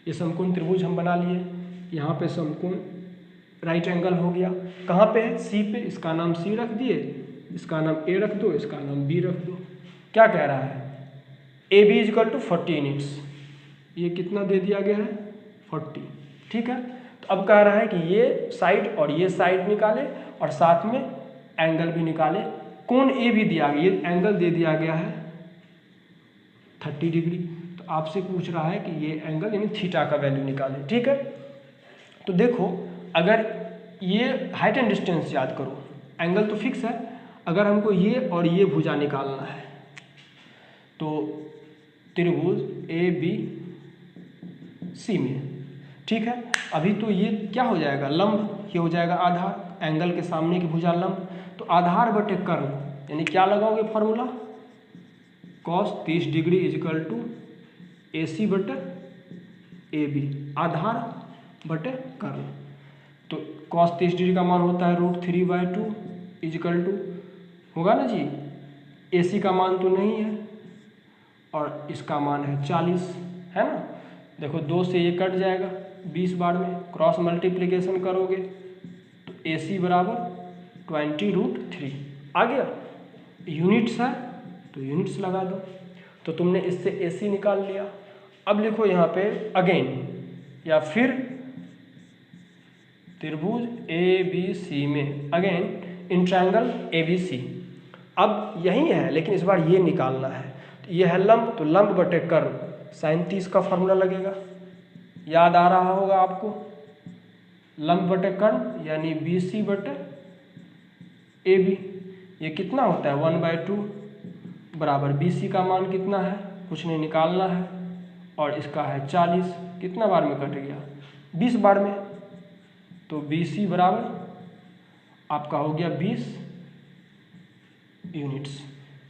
[SPEAKER 1] ये समकोण त्रिभुज हम बना लिए। यहाँ पे समकोण राइट एंगल हो गया। कहाँ पे है? सी पे। इसका नाम सी रख दिए, इसका नाम ए रख दो, इसका नाम बी रख दो। क्या कह रहा है? A B is equal to 40 units. ये कितना दे दिया गया है? 40। ठीक है, तो अब कह रहा है कि ये साइड और ये साइड निकाले और साथ में एंगल भी निकाले। कोण ए भी दिया गया, ये एंगल दे दिया गया है 30 डिग्री। तो आपसे पूछ रहा है कि ये एंगल यानी थीटा का वैल्यू निकाले। ठीक है, तो देखो अगर ये हाइट एंड डिस्टेंस याद करो, एंगल तो फिक्स है। अगर हमको ये और ये भुजा निकालना है तो त्रिभुज ए बी सी में, ठीक है, अभी तो ये क्या हो जाएगा? लंब। ये हो जाएगा आधार, एंगल के सामने की भुजा लंब। तो आधार बटे कर्ण यानी क्या लगाओगे formula? cos 30 degree is equal to A C बटे ए बी, आधार बटे कर्ण। तो cos 30 डिग्री का मान होता है √3/2 इज इक्वल टू, होगा ना जी, ए सी का मान तो नहीं है और इसका मान है 40, है ना। देखो 2 से ये कट जाएगा 20 बार में, क्रॉस मल्टीप्लिकेशन करोगे तो ए सी बराबर 20√3 आ गया। यूनिट्स है तो यूनिट्स लगा दो। तो तुमने इससे ए सी निकाल लिया। अब लिखो यहाँ पे अगेन या फिर त्रिभुज ए बी सी में, again in triangle A B C. अब यही है लेकिन इस बार ये निकालना है। तो ये है लंब, तो लंब बटे कर्ण sin 30 का फॉर्मूला लगेगा, याद आ रहा होगा आपको। लंब बटे कर्ण यानी बी सी बटे ए बी। ये कितना होता है? 1/2 बराबर बी सी का मान कितना है? कुछ नहीं, निकालना है। और इसका है 40, कितना बार में कट गया? 20 बार में। तो बी सी बराबर आपका हो गया 20 यूनिट्स।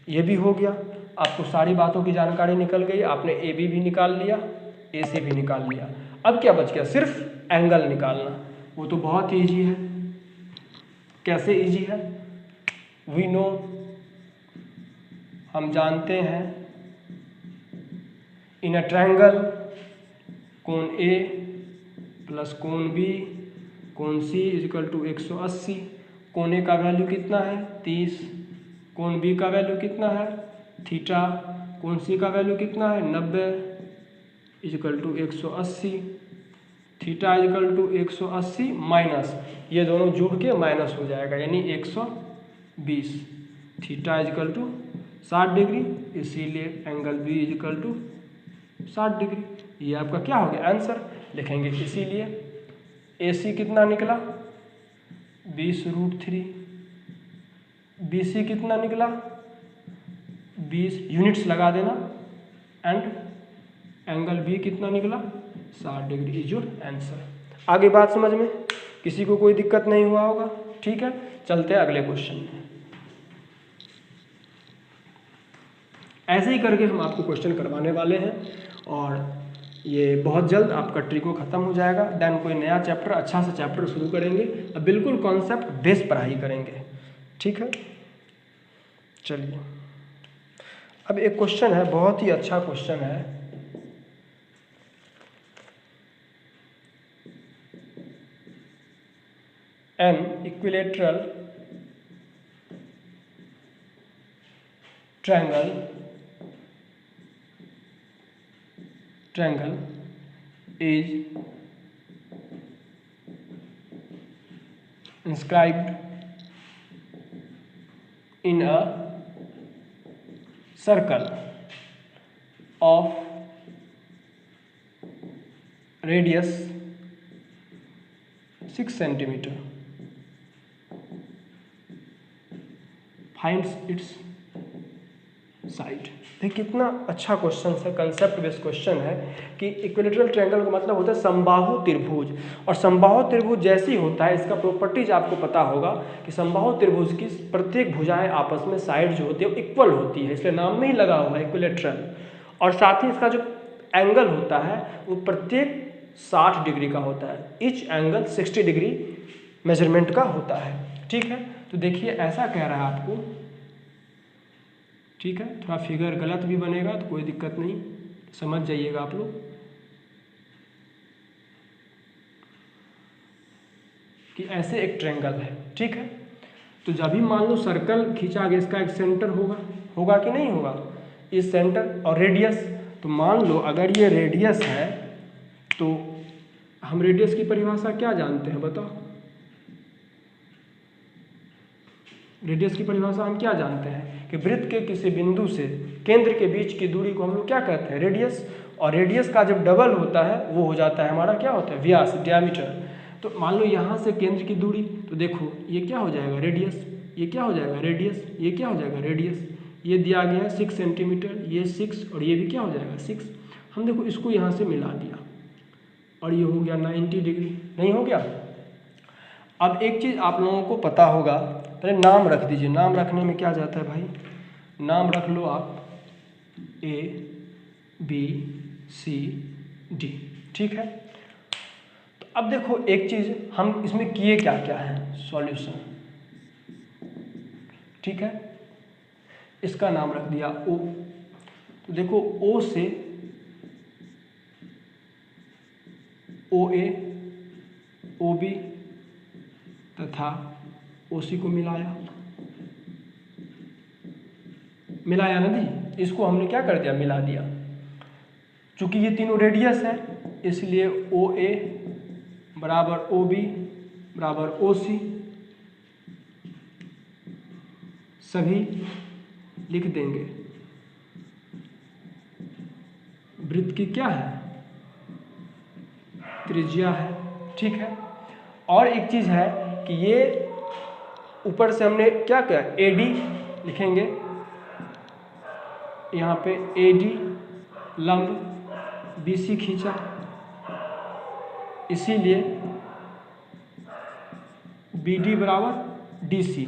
[SPEAKER 1] ये भी हो गया। आपको सारी बातों की जानकारी निकल गई। आपने ए बी भी निकाल लिया, ए सी भी निकाल लिया। अब क्या बच गया? सिर्फ एंगल निकालना। वो तो बहुत ही ईजी है। कैसे ईजी है? वी नो, हम जानते हैं, इन अ ट्रायंगल कोण ए प्लस कोण बी कोण सी इज इक्वल टू 180। कोण ए का वैल्यू कितना है? 30। कोण बी का वैल्यू कितना है? थीटा। कोण सी का वैल्यू कितना है? 90 इज इक्वल टू 180। थीटा इज इक्वल टू 180 माइनस, ये दोनों जुड़ के माइनस हो जाएगा यानी 120। थीटा इज इक्वल टू 60 डिग्री, इसीलिए angle B is equal to 60 degree. ये आपका क्या हो गया? आंसर लिखेंगे। इसीलिए ए सी कितना निकला? 20√3। बी सी कितना निकला? 20 यूनिट्स लगा देना। एंड एंगल बी कितना निकला? 60 डिग्री इज योर आंसर। आगे बात समझ में? किसी को कोई दिक्कत नहीं हुआ होगा? ठीक है, चलते हैं अगले क्वेश्चन में। ऐसे ही करके हम आपको क्वेश्चन करवाने वाले हैं और ये बहुत जल्द आपका ट्रिको ख़त्म हो जाएगा। देन कोई नया चैप्टर, अच्छा सा चैप्टर शुरू करेंगे। अब बिल्कुल कॉन्सेप्ट बेस्ड पढ़ाई करेंगे। ठीक है, चलिए अब एक क्वेश्चन है, बहुत ही अच्छा क्वेश्चन है। An equilateral triangle is inscribed in a circle of radius 6 centimeter. Finds its side. देखिए कितना अच्छा क्वेश्चन है, कंसेप्ट बेस्ड क्वेश्चन है कि इक्विलेटरल ट्रायंगल का मतलब होता है समबाहु त्रिभुज। और समबाहु त्रिभुज जैसे ही होता है, इसका प्रॉपर्टीज आपको पता होगा कि समबाहु त्रिभुज की प्रत्येक भुजाएं आपस में साइड जो होती है वो इक्वल होती है, इसलिए नाम में ही लगा हुआ है इक्विलेटरल। और साथ ही इसका जो एंगल होता है वो प्रत्येक 60 डिग्री का होता है, ईच एंगल 60 डिग्री मेजरमेंट का होता है। ठीक है, तो देखिए ऐसा कह रहा है आपको। ठीक है, थोड़ा फिगर गलत भी बनेगा तो कोई दिक्कत नहीं, समझ जाइएगा आप लोग कि ऐसे एक ट्रायंगल है। ठीक है, तो जब भी मान लो सर्कल खींचा गया, इसका एक सेंटर होगा कि नहीं होगा, इस सेंटर और रेडियस। तो मान लो अगर ये रेडियस है तो हम रेडियस की परिभाषा क्या जानते हैं बताओ? रेडियस की परिभाषा हम क्या जानते हैं कि वृत्त के किसी बिंदु से केंद्र के बीच की दूरी को हम लोग क्या कहते हैं? रेडियस। और रेडियस का जब डबल होता है वो हो जाता है हमारा क्या होता है? व्यास, डायमीटर। तो मान लो यहाँ से केंद्र की दूरी, तो देखो ये क्या हो जाएगा? रेडियस। ये क्या हो जाएगा? रेडियस। ये क्या हो जाएगा? रेडियस। ये दिया गया है 6 सेंटीमीटर, ये 6 और ये भी क्या हो जाएगा? 6। हम देखो इसको यहाँ से मिला दिया और ये हो गया 90 डिग्री, नहीं हो गया? अब एक चीज़ आप लोगों को पता होगा, पहले नाम रख दीजिए। नाम रखने में क्या जाता है भाई? नाम रख लो आप A B C D। ठीक है, तो अब देखो एक चीज़ हम इसमें किए क्या क्या है, सॉल्यूशन। ठीक है, इसका नाम रख दिया O। तो देखो O से OA OB तथा OC को मिलाया ना दी, इसको हमने क्या कर दिया? मिला दिया। चूंकि ये तीनों रेडियस है इसलिए OA बराबर OB बराबर OC सभी लिख देंगे। वृत्त की क्या है? त्रिज्या है। ठीक है, और एक चीज़ है कि ये ऊपर से हमने क्या किया? AD लिखेंगे, यहाँ पे AD लंब BC खींचा, इसीलिए BD बराबर DC।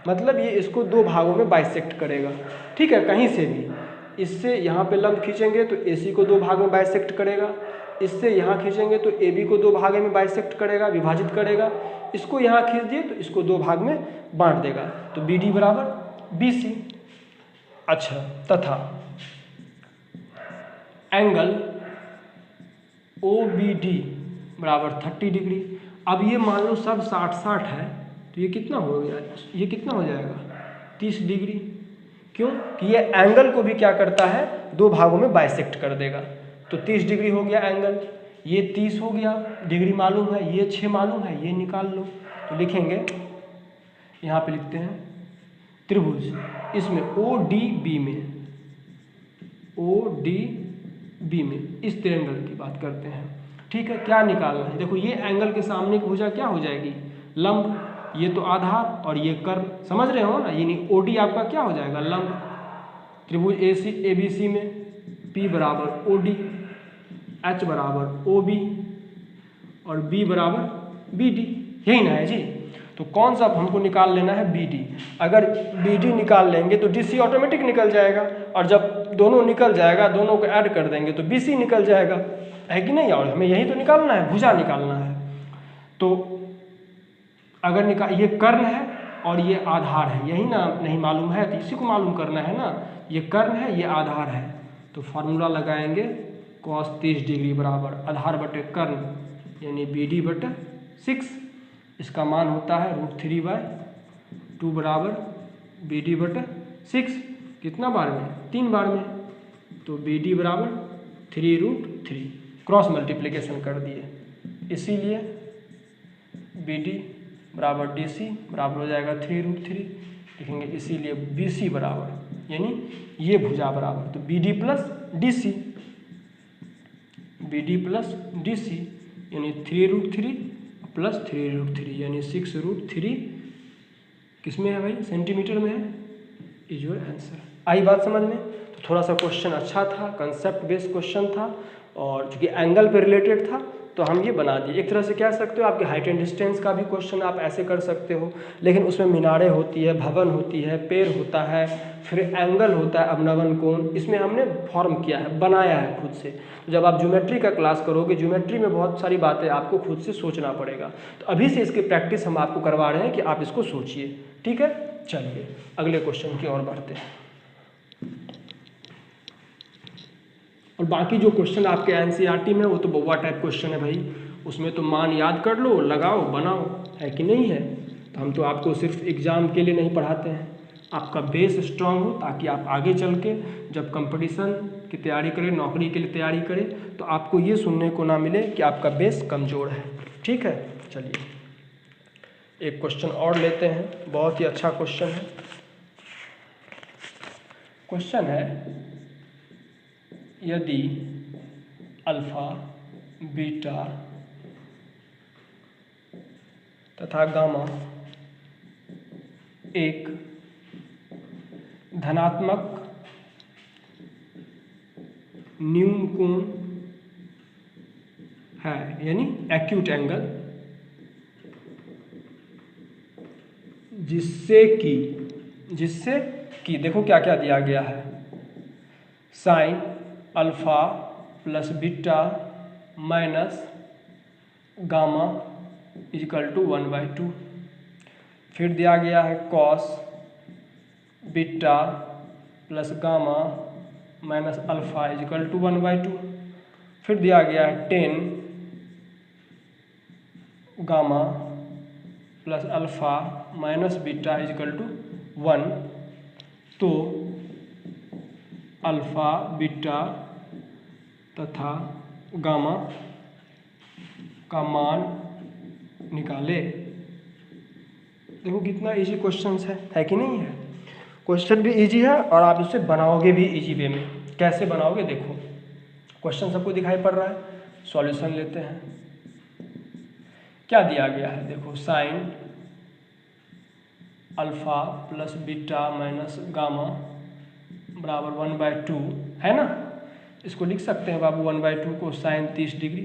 [SPEAKER 1] मतलब ये इसको दो भागों में बाइसेक्ट करेगा। ठीक है, कहीं से भी इससे यहाँ पे लंब खींचेंगे तो AC को दो भाग में बाइसेक्ट करेगा, इससे यहाँ खींचेंगे तो AB को दो भाग में बाइसेक्ट करेगा, विभाजित करेगा। इसको यहाँ खींच दिए तो इसको दो भाग में बांट देगा, तो BD बराबर BC। अच्छा, तथा एंगल OBD बराबर 30 डिग्री। अब ये मान लो सब 60-60 है तो ये कितना हो गया? ये कितना हो जाएगा? 30 डिग्री। क्यों? कि ये एंगल को भी क्या करता है? दो भागों में बाइसेक्ट कर देगा। तो 30 डिग्री हो गया एंगल, ये 30 हो गया, डिग्री मालूम है, ये 6 मालूम है, ये निकाल लो। तो लिखेंगे, यहाँ पे लिखते हैं त्रिभुज, इसमें ODB में इस त्रिएंगल की बात करते हैं। ठीक है, क्या निकालना है? देखो ये एंगल के सामने की भुजा क्या हो जाएगी? लंब। ये तो आधार और ये कर्ण, समझ रहे हो ना? यानी OD आपका क्या हो जाएगा? लंब। त्रिभुज ABC में P बराबर OD, H बराबर OB और B बराबर BD, यही ना है जी? तो कौन सा हमको निकाल लेना है? BD। अगर BD निकाल लेंगे तो DC ऑटोमेटिक निकल जाएगा, और जब दोनों निकल जाएगा, दोनों को ऐड कर देंगे तो BC निकल जाएगा, है कि नहीं? और हमें यही तो निकालना है, भुजा निकालना है। तो अगर ये कर्ण है और ये आधार है, यही ना नहीं मालूम है? तो इसी को मालूम करना है ना। ये कर्ण है, ये आधार है, तो फार्मूला लगाएंगे cos 30 डिग्री बराबर आधार बटे कर्ण यानी BD बटे 6। इसका मान होता है √3/2 बराबर BD/6, कितना बार में? 3 बार में। तो BD बराबर 3√3, क्रॉस मल्टीप्लिकेशन कर दिए, इसीलिए BD बराबर DC बराबर हो जाएगा 3√3, लिखेंगे इसीलिए BC बराबर, यानी ये भुजा बराबर, तो BD plus DC, BD plus DC यानी 3√3 प्लस 3√3 यानी 6√3, किस में है भाई? सेंटीमीटर में है। Is your answer. आई बात समझ में? तो थोड़ा सा क्वेश्चन अच्छा था, कंसेप्ट बेस्ड क्वेश्चन था, और चूंकि एंगल पे रिलेटेड था तो हम ये बना दिए। एक तरह से कह सकते हो आपके हाइट एंड डिस्टेंस का भी क्वेश्चन आप ऐसे कर सकते हो, लेकिन उसमें मीनारें होती है, भवन होती है, पेड़ होता है, फिर एंगल होता है, अवनवन कोण, इसमें हमने फॉर्म किया है, बनाया है खुद से। तो जब आप ज्योमेट्री का क्लास करोगे, ज्योमेट्री में बहुत सारी बातें आपको खुद से सोचना पड़ेगा, तो अभी से इसकी प्रैक्टिस हम आपको करवा रहे हैं कि आप इसको सोचिए। ठीक है, चलिए अगले क्वेश्चन की ओर बढ़ते हैं। और बाकी जो क्वेश्चन आपके एनसीईआरटी में वो तो बउआ टाइप क्वेश्चन है भाई, उसमें तो मान याद कर लो, लगाओ, बनाओ, है कि नहीं है। तो हम तो आपको सिर्फ एग्ज़ाम के लिए नहीं पढ़ाते हैं, आपका बेस स्ट्रांग हो ताकि आप आगे चल के जब कंपटीशन की तैयारी करें, नौकरी के लिए तैयारी करें, तो आपको ये सुनने को ना मिले कि आपका बेस कमज़ोर है। ठीक है, चलिए एक क्वेश्चन और लेते हैं, बहुत ही अच्छा क्वेश्चन है। क्वेश्चन है, यदि अल्फा, बीटा तथा गामा एक धनात्मक न्यून कोण है, यानी एक्यूट एंगल, जिससे कि देखो क्या क्या दिया गया है, sine alpha plus beta minus gamma equal to 1/2, फिर दिया गया है cos beta plus gamma minus alpha equal to 1/2, फिर दिया गया है 10 gamma plus alpha minus beta equal to 1। तो अल्फा, बीटा तथा गामा का मान निकाले। देखो कितना इजी क्वेश्चन है कि नहीं है? क्वेश्चन भी इजी है और आप इसे बनाओगे भी इजी वे में। कैसे बनाओगे देखो, क्वेश्चन सबको दिखाई पड़ रहा है, सॉल्यूशन लेते हैं। क्या दिया गया है देखो, sign alpha plus beta minus gamma बराबर 1/2 है ना। इसको लिख सकते हैं बाबू 1/2 को साइन 30 डिग्री,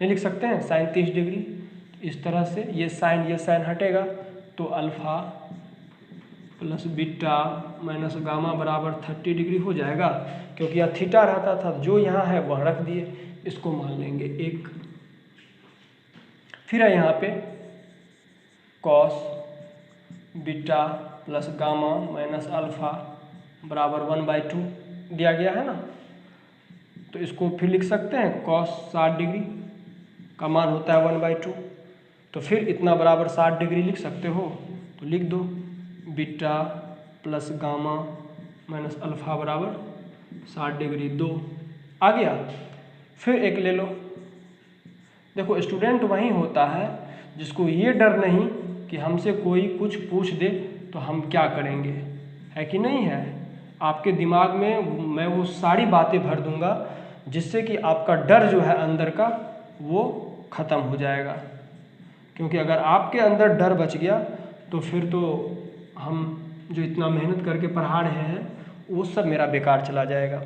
[SPEAKER 1] नहीं लिख सकते हैं साइन 30 डिग्री। इस तरह से ये साइन हटेगा, तो alpha plus beta minus gamma बराबर 30 डिग्री हो जाएगा, क्योंकि यहाँ थीटा रहता था, जो यहाँ है वह रख दिए, इसको मान लेंगे 1। फिर है यहाँ पे cos beta plus gamma minus alpha बराबर 1/2 दिया गया है ना, तो इसको फिर लिख सकते हैं कॉस 60 डिग्री का मान होता है 1/2, तो फिर इतना बराबर 60 डिग्री लिख सकते हो, तो लिख दो beta plus gamma minus alpha बराबर 60 डिग्री 2 आ गया। फिर एक ले लो, देखो स्टूडेंट वही होता है जिसको ये डर नहीं कि हमसे कोई कुछ पूछ दे तो हम क्या करेंगे, है कि नहीं है। आपके दिमाग में मैं वो सारी बातें भर दूंगा जिससे कि आपका डर जो है अंदर का वो ख़त्म हो जाएगा, क्योंकि अगर आपके अंदर डर बच गया तो फिर तो हम जो इतना मेहनत करके पढ़ा रहे हैं वो सब मेरा बेकार चला जाएगा।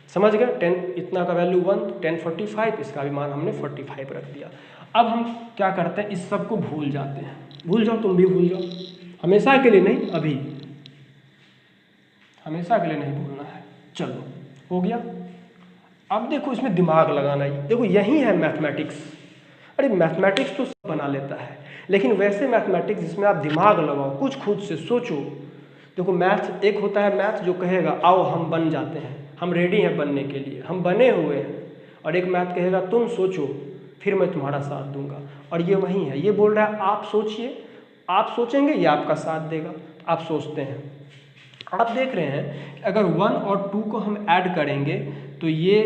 [SPEAKER 1] समझ गए? 10 इतना का वैल्यू 1, 1045, इसका भी मान हमने 45 रख दिया। अब हम क्या करते हैं, इस सब को भूल जाते हैं। भूल जाओ, तुम भी भूल जाओ, हमेशा के लिए नहीं, अभी हमेशा के लिए नहीं भूलना है। चलो हो गया। अब देखो इसमें दिमाग लगाना ही, देखो यही है मैथमेटिक्स। अरे मैथमेटिक्स तो सब बना लेता है, लेकिन वैसे मैथमेटिक्स जिसमें आप दिमाग लगाओ, कुछ खुद से सोचो। देखो मैथ एक होता है, मैथ जो कहेगा आओ हम बन जाते हैं, हम रेडी हैं बनने के लिए, हम बने हुए हैं। और एक मैथ कहेगा तुम सोचो, फिर मैं तुम्हारा साथ दूंगा। और ये वही है, ये बोल रहा है आप सोचिए, आप सोचेंगे ये आपका साथ देगा। आप सोचते हैं, आप देख रहे हैं कि अगर 1 और 2 को हम ऐड करेंगे तो ये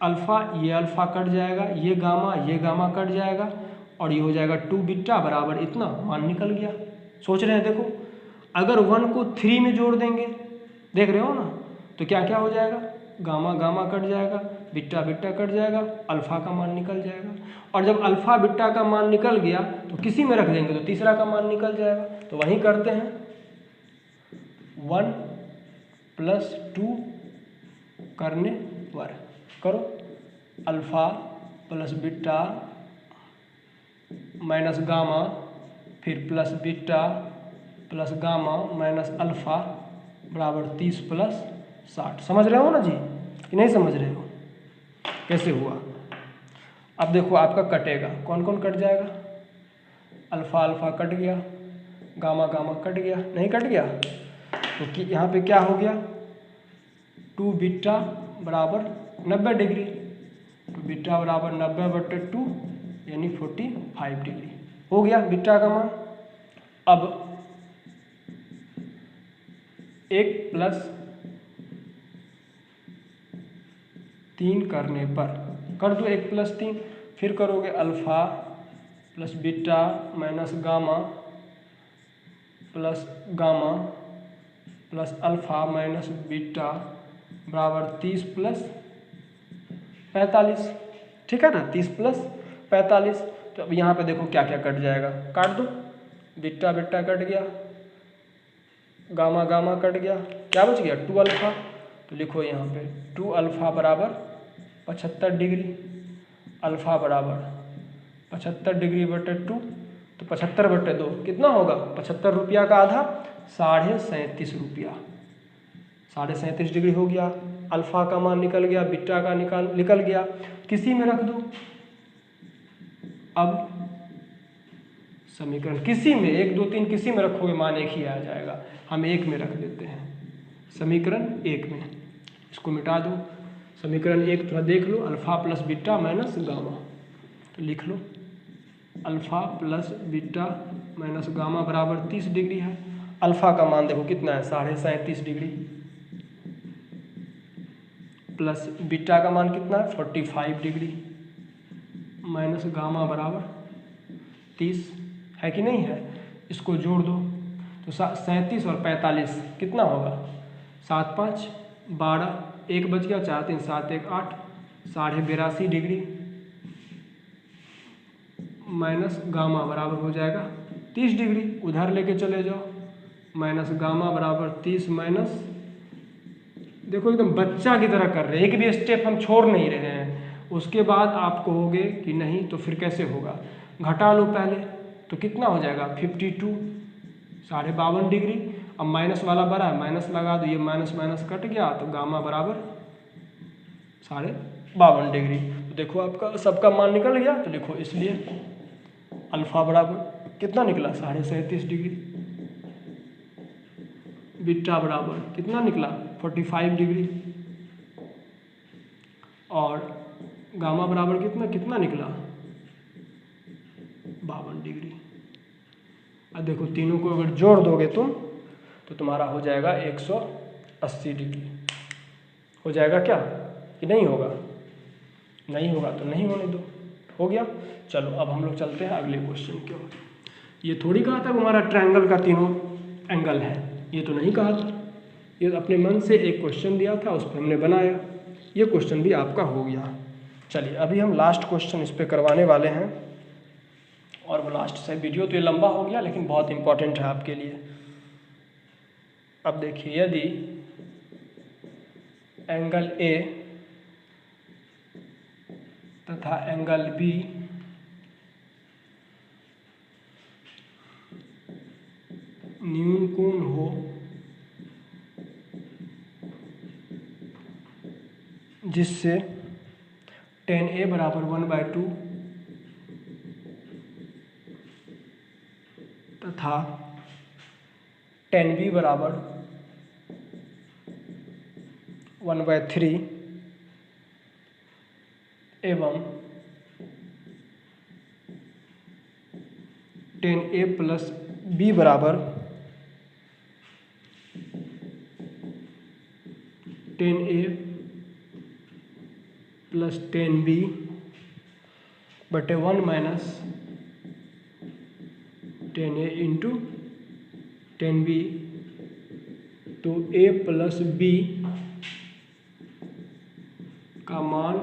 [SPEAKER 1] अल्फ़ा कट जाएगा, ये गामा कट जाएगा, और ये हो जाएगा 2 बीटा बराबर इतना, मान निकल गया। सोच रहे हैं, देखो अगर 1 को 3 में जोड़ देंगे, देख रहे हो ना, तो क्या क्या हो जाएगा, गामा कट जाएगा, बीटा कट जाएगा, अल्फ़ा का मान निकल जाएगा। और जब अल्फ़ा बीटा का मान निकल गया तो किसी में रख देंगे तो तीसरा का मान निकल जाएगा। तो वहीं करते हैं, 1 + 2 करने पर करो, alpha plus beta minus gamma, फिर plus beta plus gamma minus alpha बराबर 30 + 60। समझ रहे हो ना जी कि नहीं समझ रहे हो, कैसे हुआ? अब देखो आपका कटेगा, कौन कौन कट जाएगा, अल्फ़ा कट गया, गामा कट गया, नहीं कट गया तो कि यहाँ पे क्या हो गया, 2 बीटा बराबर 90 डिग्री, तो बीटा बराबर 90/2 यानी 45 डिग्री हो गया बीटा का मान। अब 1 + 3 करने पर कर दो 1 + 3, फिर करोगे alpha plus beta minus gamma plus alpha minus beta बराबर 30 + 45। ठीक है ना, 30 + 45। तो अब यहाँ पे देखो क्या क्या कट जाएगा, काट दो, बीटा कट गया, गामा कट गया, क्या बच गया 2 अल्फ़ा। तो लिखो यहाँ पे 2 अल्फ़ा बराबर 75 डिग्री, अल्फ़ा बराबर 75 डिग्री बटे 2, तो 75/2 कितना होगा, 75 रुपया का आधा 37.5 रुपया, 37.5 डिग्री हो गया। अल्फ़ा का मान निकल गया, बीटा का निकल गया, किसी में रख दो। अब समीकरण किसी में 1 2 3 किसी में रखोगे मान एक ही आ जाएगा, हम 1 में रख देते हैं, समीकरण 1 में, इसको मिटा दो। समीकरण 1 थोड़ा देख लो, alpha plus beta minus gamma, तो लिख लो alpha plus beta minus gamma बराबर 30 डिग्री है। अल्फ़ा का मान देखो कितना है, 37.5 डिग्री, प्लस बीटा का मान कितना है 45 डिग्री, माइनस गामा बराबर 30 है कि नहीं है। इसको जोड़ दो तो 37 और 45 कितना होगा, 7 5 12, 1 बच गया, 4 3 7 1 8, 82.5 डिग्री माइनस गामा बराबर हो जाएगा 30 डिग्री। उधर लेके चले जाओ, माइनस गामा बराबर 30 माइनस, देखो एकदम बच्चा की तरह कर रहे हैं, एक भी स्टेप हम छोड़ नहीं रहे हैं। उसके बाद आप कहोगे कि नहीं तो फिर कैसे होगा, घटा लो पहले, तो कितना हो जाएगा 52, 52.5 डिग्री। अब माइनस वाला बड़ा है, माइनस लगा दो, ये माइनस कट गया, तो गामा बराबर 52.5 डिग्री। तो देखो आपका सबका मान निकल गया, तो लिखो इसलिए अल्फ़ा बराबर कितना निकला 37.5 डिग्री, बीटा बराबर कितना निकला 45 डिग्री, और गामा बराबर कितना निकला 52 डिग्री। अब देखो तीनों को अगर जोड़ दोगे तुम तो तुम्हारा हो जाएगा 180 डिग्री। हो जाएगा क्या कि नहीं होगा, नहीं होगा तो नहीं होने दो, हो गया। चलो अब हम लोग चलते हैं अगले क्वेश्चन की ओर। ये थोड़ी कहा था हमारा ट्रायंगल का तीनों एंगल है, ये तो नहीं कहा था, ये अपने मन से एक क्वेश्चन दिया था, उस पर हमने बनाया, ये क्वेश्चन भी आपका हो गया। चलिए अभी हम लास्ट क्वेश्चन इस पर करवाने वाले हैं, और वो लास्ट से वीडियो तो ये लंबा हो गया लेकिन बहुत इंपॉर्टेंट है आपके लिए। अब देखिए, यदि एंगल ए तथा एंगल बी न्यून कोण हो जिससे tan A बराबर 1/2 तथा tan B बराबर 1/3 एवं 10a प्लस बी बराबर 10a प्लस 10b बटे 1 माइनस 10a इंटू 10b। तो a प्लस b का मान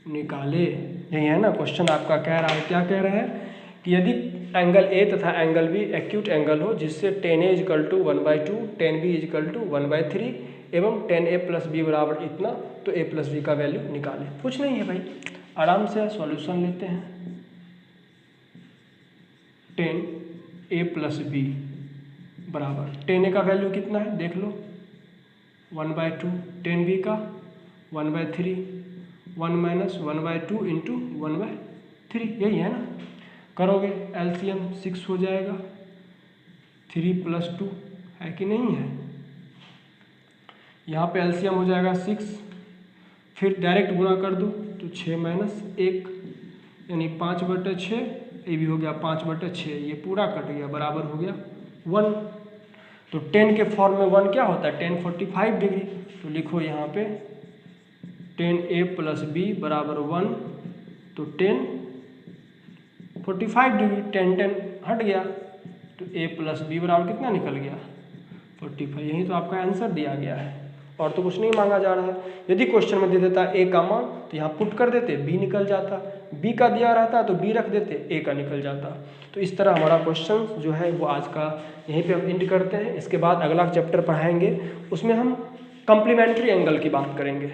[SPEAKER 1] निकाले। यही है ना क्वेश्चन आपका कह रहा है, क्या कह रहा है कि यदि एंगल ए तथा एंगल बी एक्यूट एंगल हो जिससे 10a is equal to 1/2, 10b is equal to 1/3 एवं 10a प्लस बी बराबर इतना, तो a प्लस बी का वैल्यू निकालें। कुछ नहीं है भाई, आराम से सॉल्यूशन लेते हैं। 10a प्लस बी बराबर 10a का वैल्यू कितना है देख लो, 1/2, 10b का 1/3, 1 माइनस 1/2 इंटू 1/3, यही है ना। करोगे एलसीएम 6 हो जाएगा, 3 + 2 है कि नहीं है। यहाँ पे एलसीएम हो जाएगा 6, फिर डायरेक्ट गुणा कर दूँ तो 6 माइनस 1 यानी 5/6, ये भी हो गया 5/6, ये पूरा कट गया, बराबर हो गया 1। तो 10 के फॉर्म में 1 क्या होता है, 10 45 डिग्री। तो लिखो यहाँ पे 10a प्लस बी बराबर 1, तो 10 45 डिग्री, 10 हट गया, तो a प्लस बी बराबर कितना निकल गया, 45। यही तो आपका आंसर दिया गया है, और तो कुछ नहीं मांगा जा रहा है। यदि क्वेश्चन में दे देता a का मान तो यहाँ पुट कर देते, b निकल जाता, b का दिया रहता तो b रख देते, a का निकल जाता। तो इस तरह हमारा क्वेश्चन जो है वो आज का यहीं पे हम एंड करते हैं। इसके बाद अगला चैप्टर पढ़ाएंगे, उसमें हम कम्प्लीमेंट्री एंगल की बात करेंगे,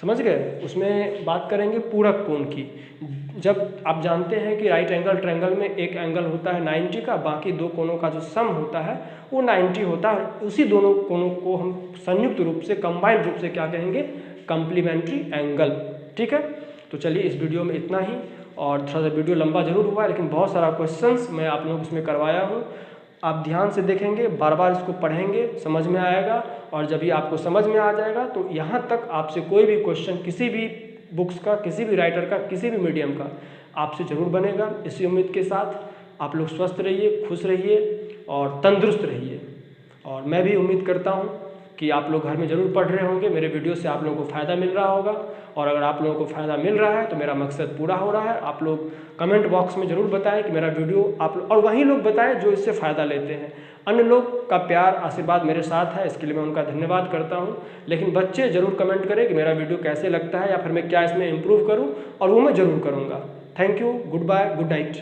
[SPEAKER 1] समझ गए। उसमें बात करेंगे पूरक कोण की। जब आप जानते हैं कि राइट एंगल ट्रायंगल में एक एंगल होता है 90 का, बाकी दो कोणों का जो सम होता है वो 90 होता है। उसी दोनों कोणों को हम संयुक्त रूप से, कंबाइंड रूप से क्या कहेंगे, कम्प्लीमेंट्री एंगल। ठीक है, तो चलिए इस वीडियो में इतना ही, और थोड़ा सा वीडियो लंबा जरूर हुआ है लेकिन बहुत सारा क्वेश्चंस मैं आप लोगों को इसमें करवाया हूँ। आप ध्यान से देखेंगे, बार बार इसको पढ़ेंगे, समझ में आएगा, और जब ये आपको समझ में आ जाएगा तो यहाँ तक आपसे कोई भी क्वेश्चन किसी भी बुक्स का, किसी भी राइटर का, किसी भी मीडियम का आपसे जरूर बनेगा। इसी उम्मीद के साथ आप लोग स्वस्थ रहिए, खुश रहिए और तंदुरुस्त रहिए। और मैं भी उम्मीद करता हूँ कि आप लोग घर में ज़रूर पढ़ रहे होंगे, मेरे वीडियो से आप लोगों को फ़ायदा मिल रहा होगा, और अगर आप लोगों को फ़ायदा मिल रहा है तो मेरा मकसद पूरा हो रहा है। आप लोग कमेंट बॉक्स में ज़रूर बताएं कि मेरा वीडियो आप, और वहीं लोग बताएं जो इससे फ़ायदा लेते हैं। अन्य लोग का प्यार आशीर्वाद मेरे साथ है, इसके लिए मैं उनका धन्यवाद करता हूं। लेकिन बच्चे ज़रूर कमेंट करें कि मेरा वीडियो कैसे लगता है या फिर मैं क्या इसमें इम्प्रूव करूँ, और वो मैं ज़रूर करूँगा। Thank you, goodbye, good night.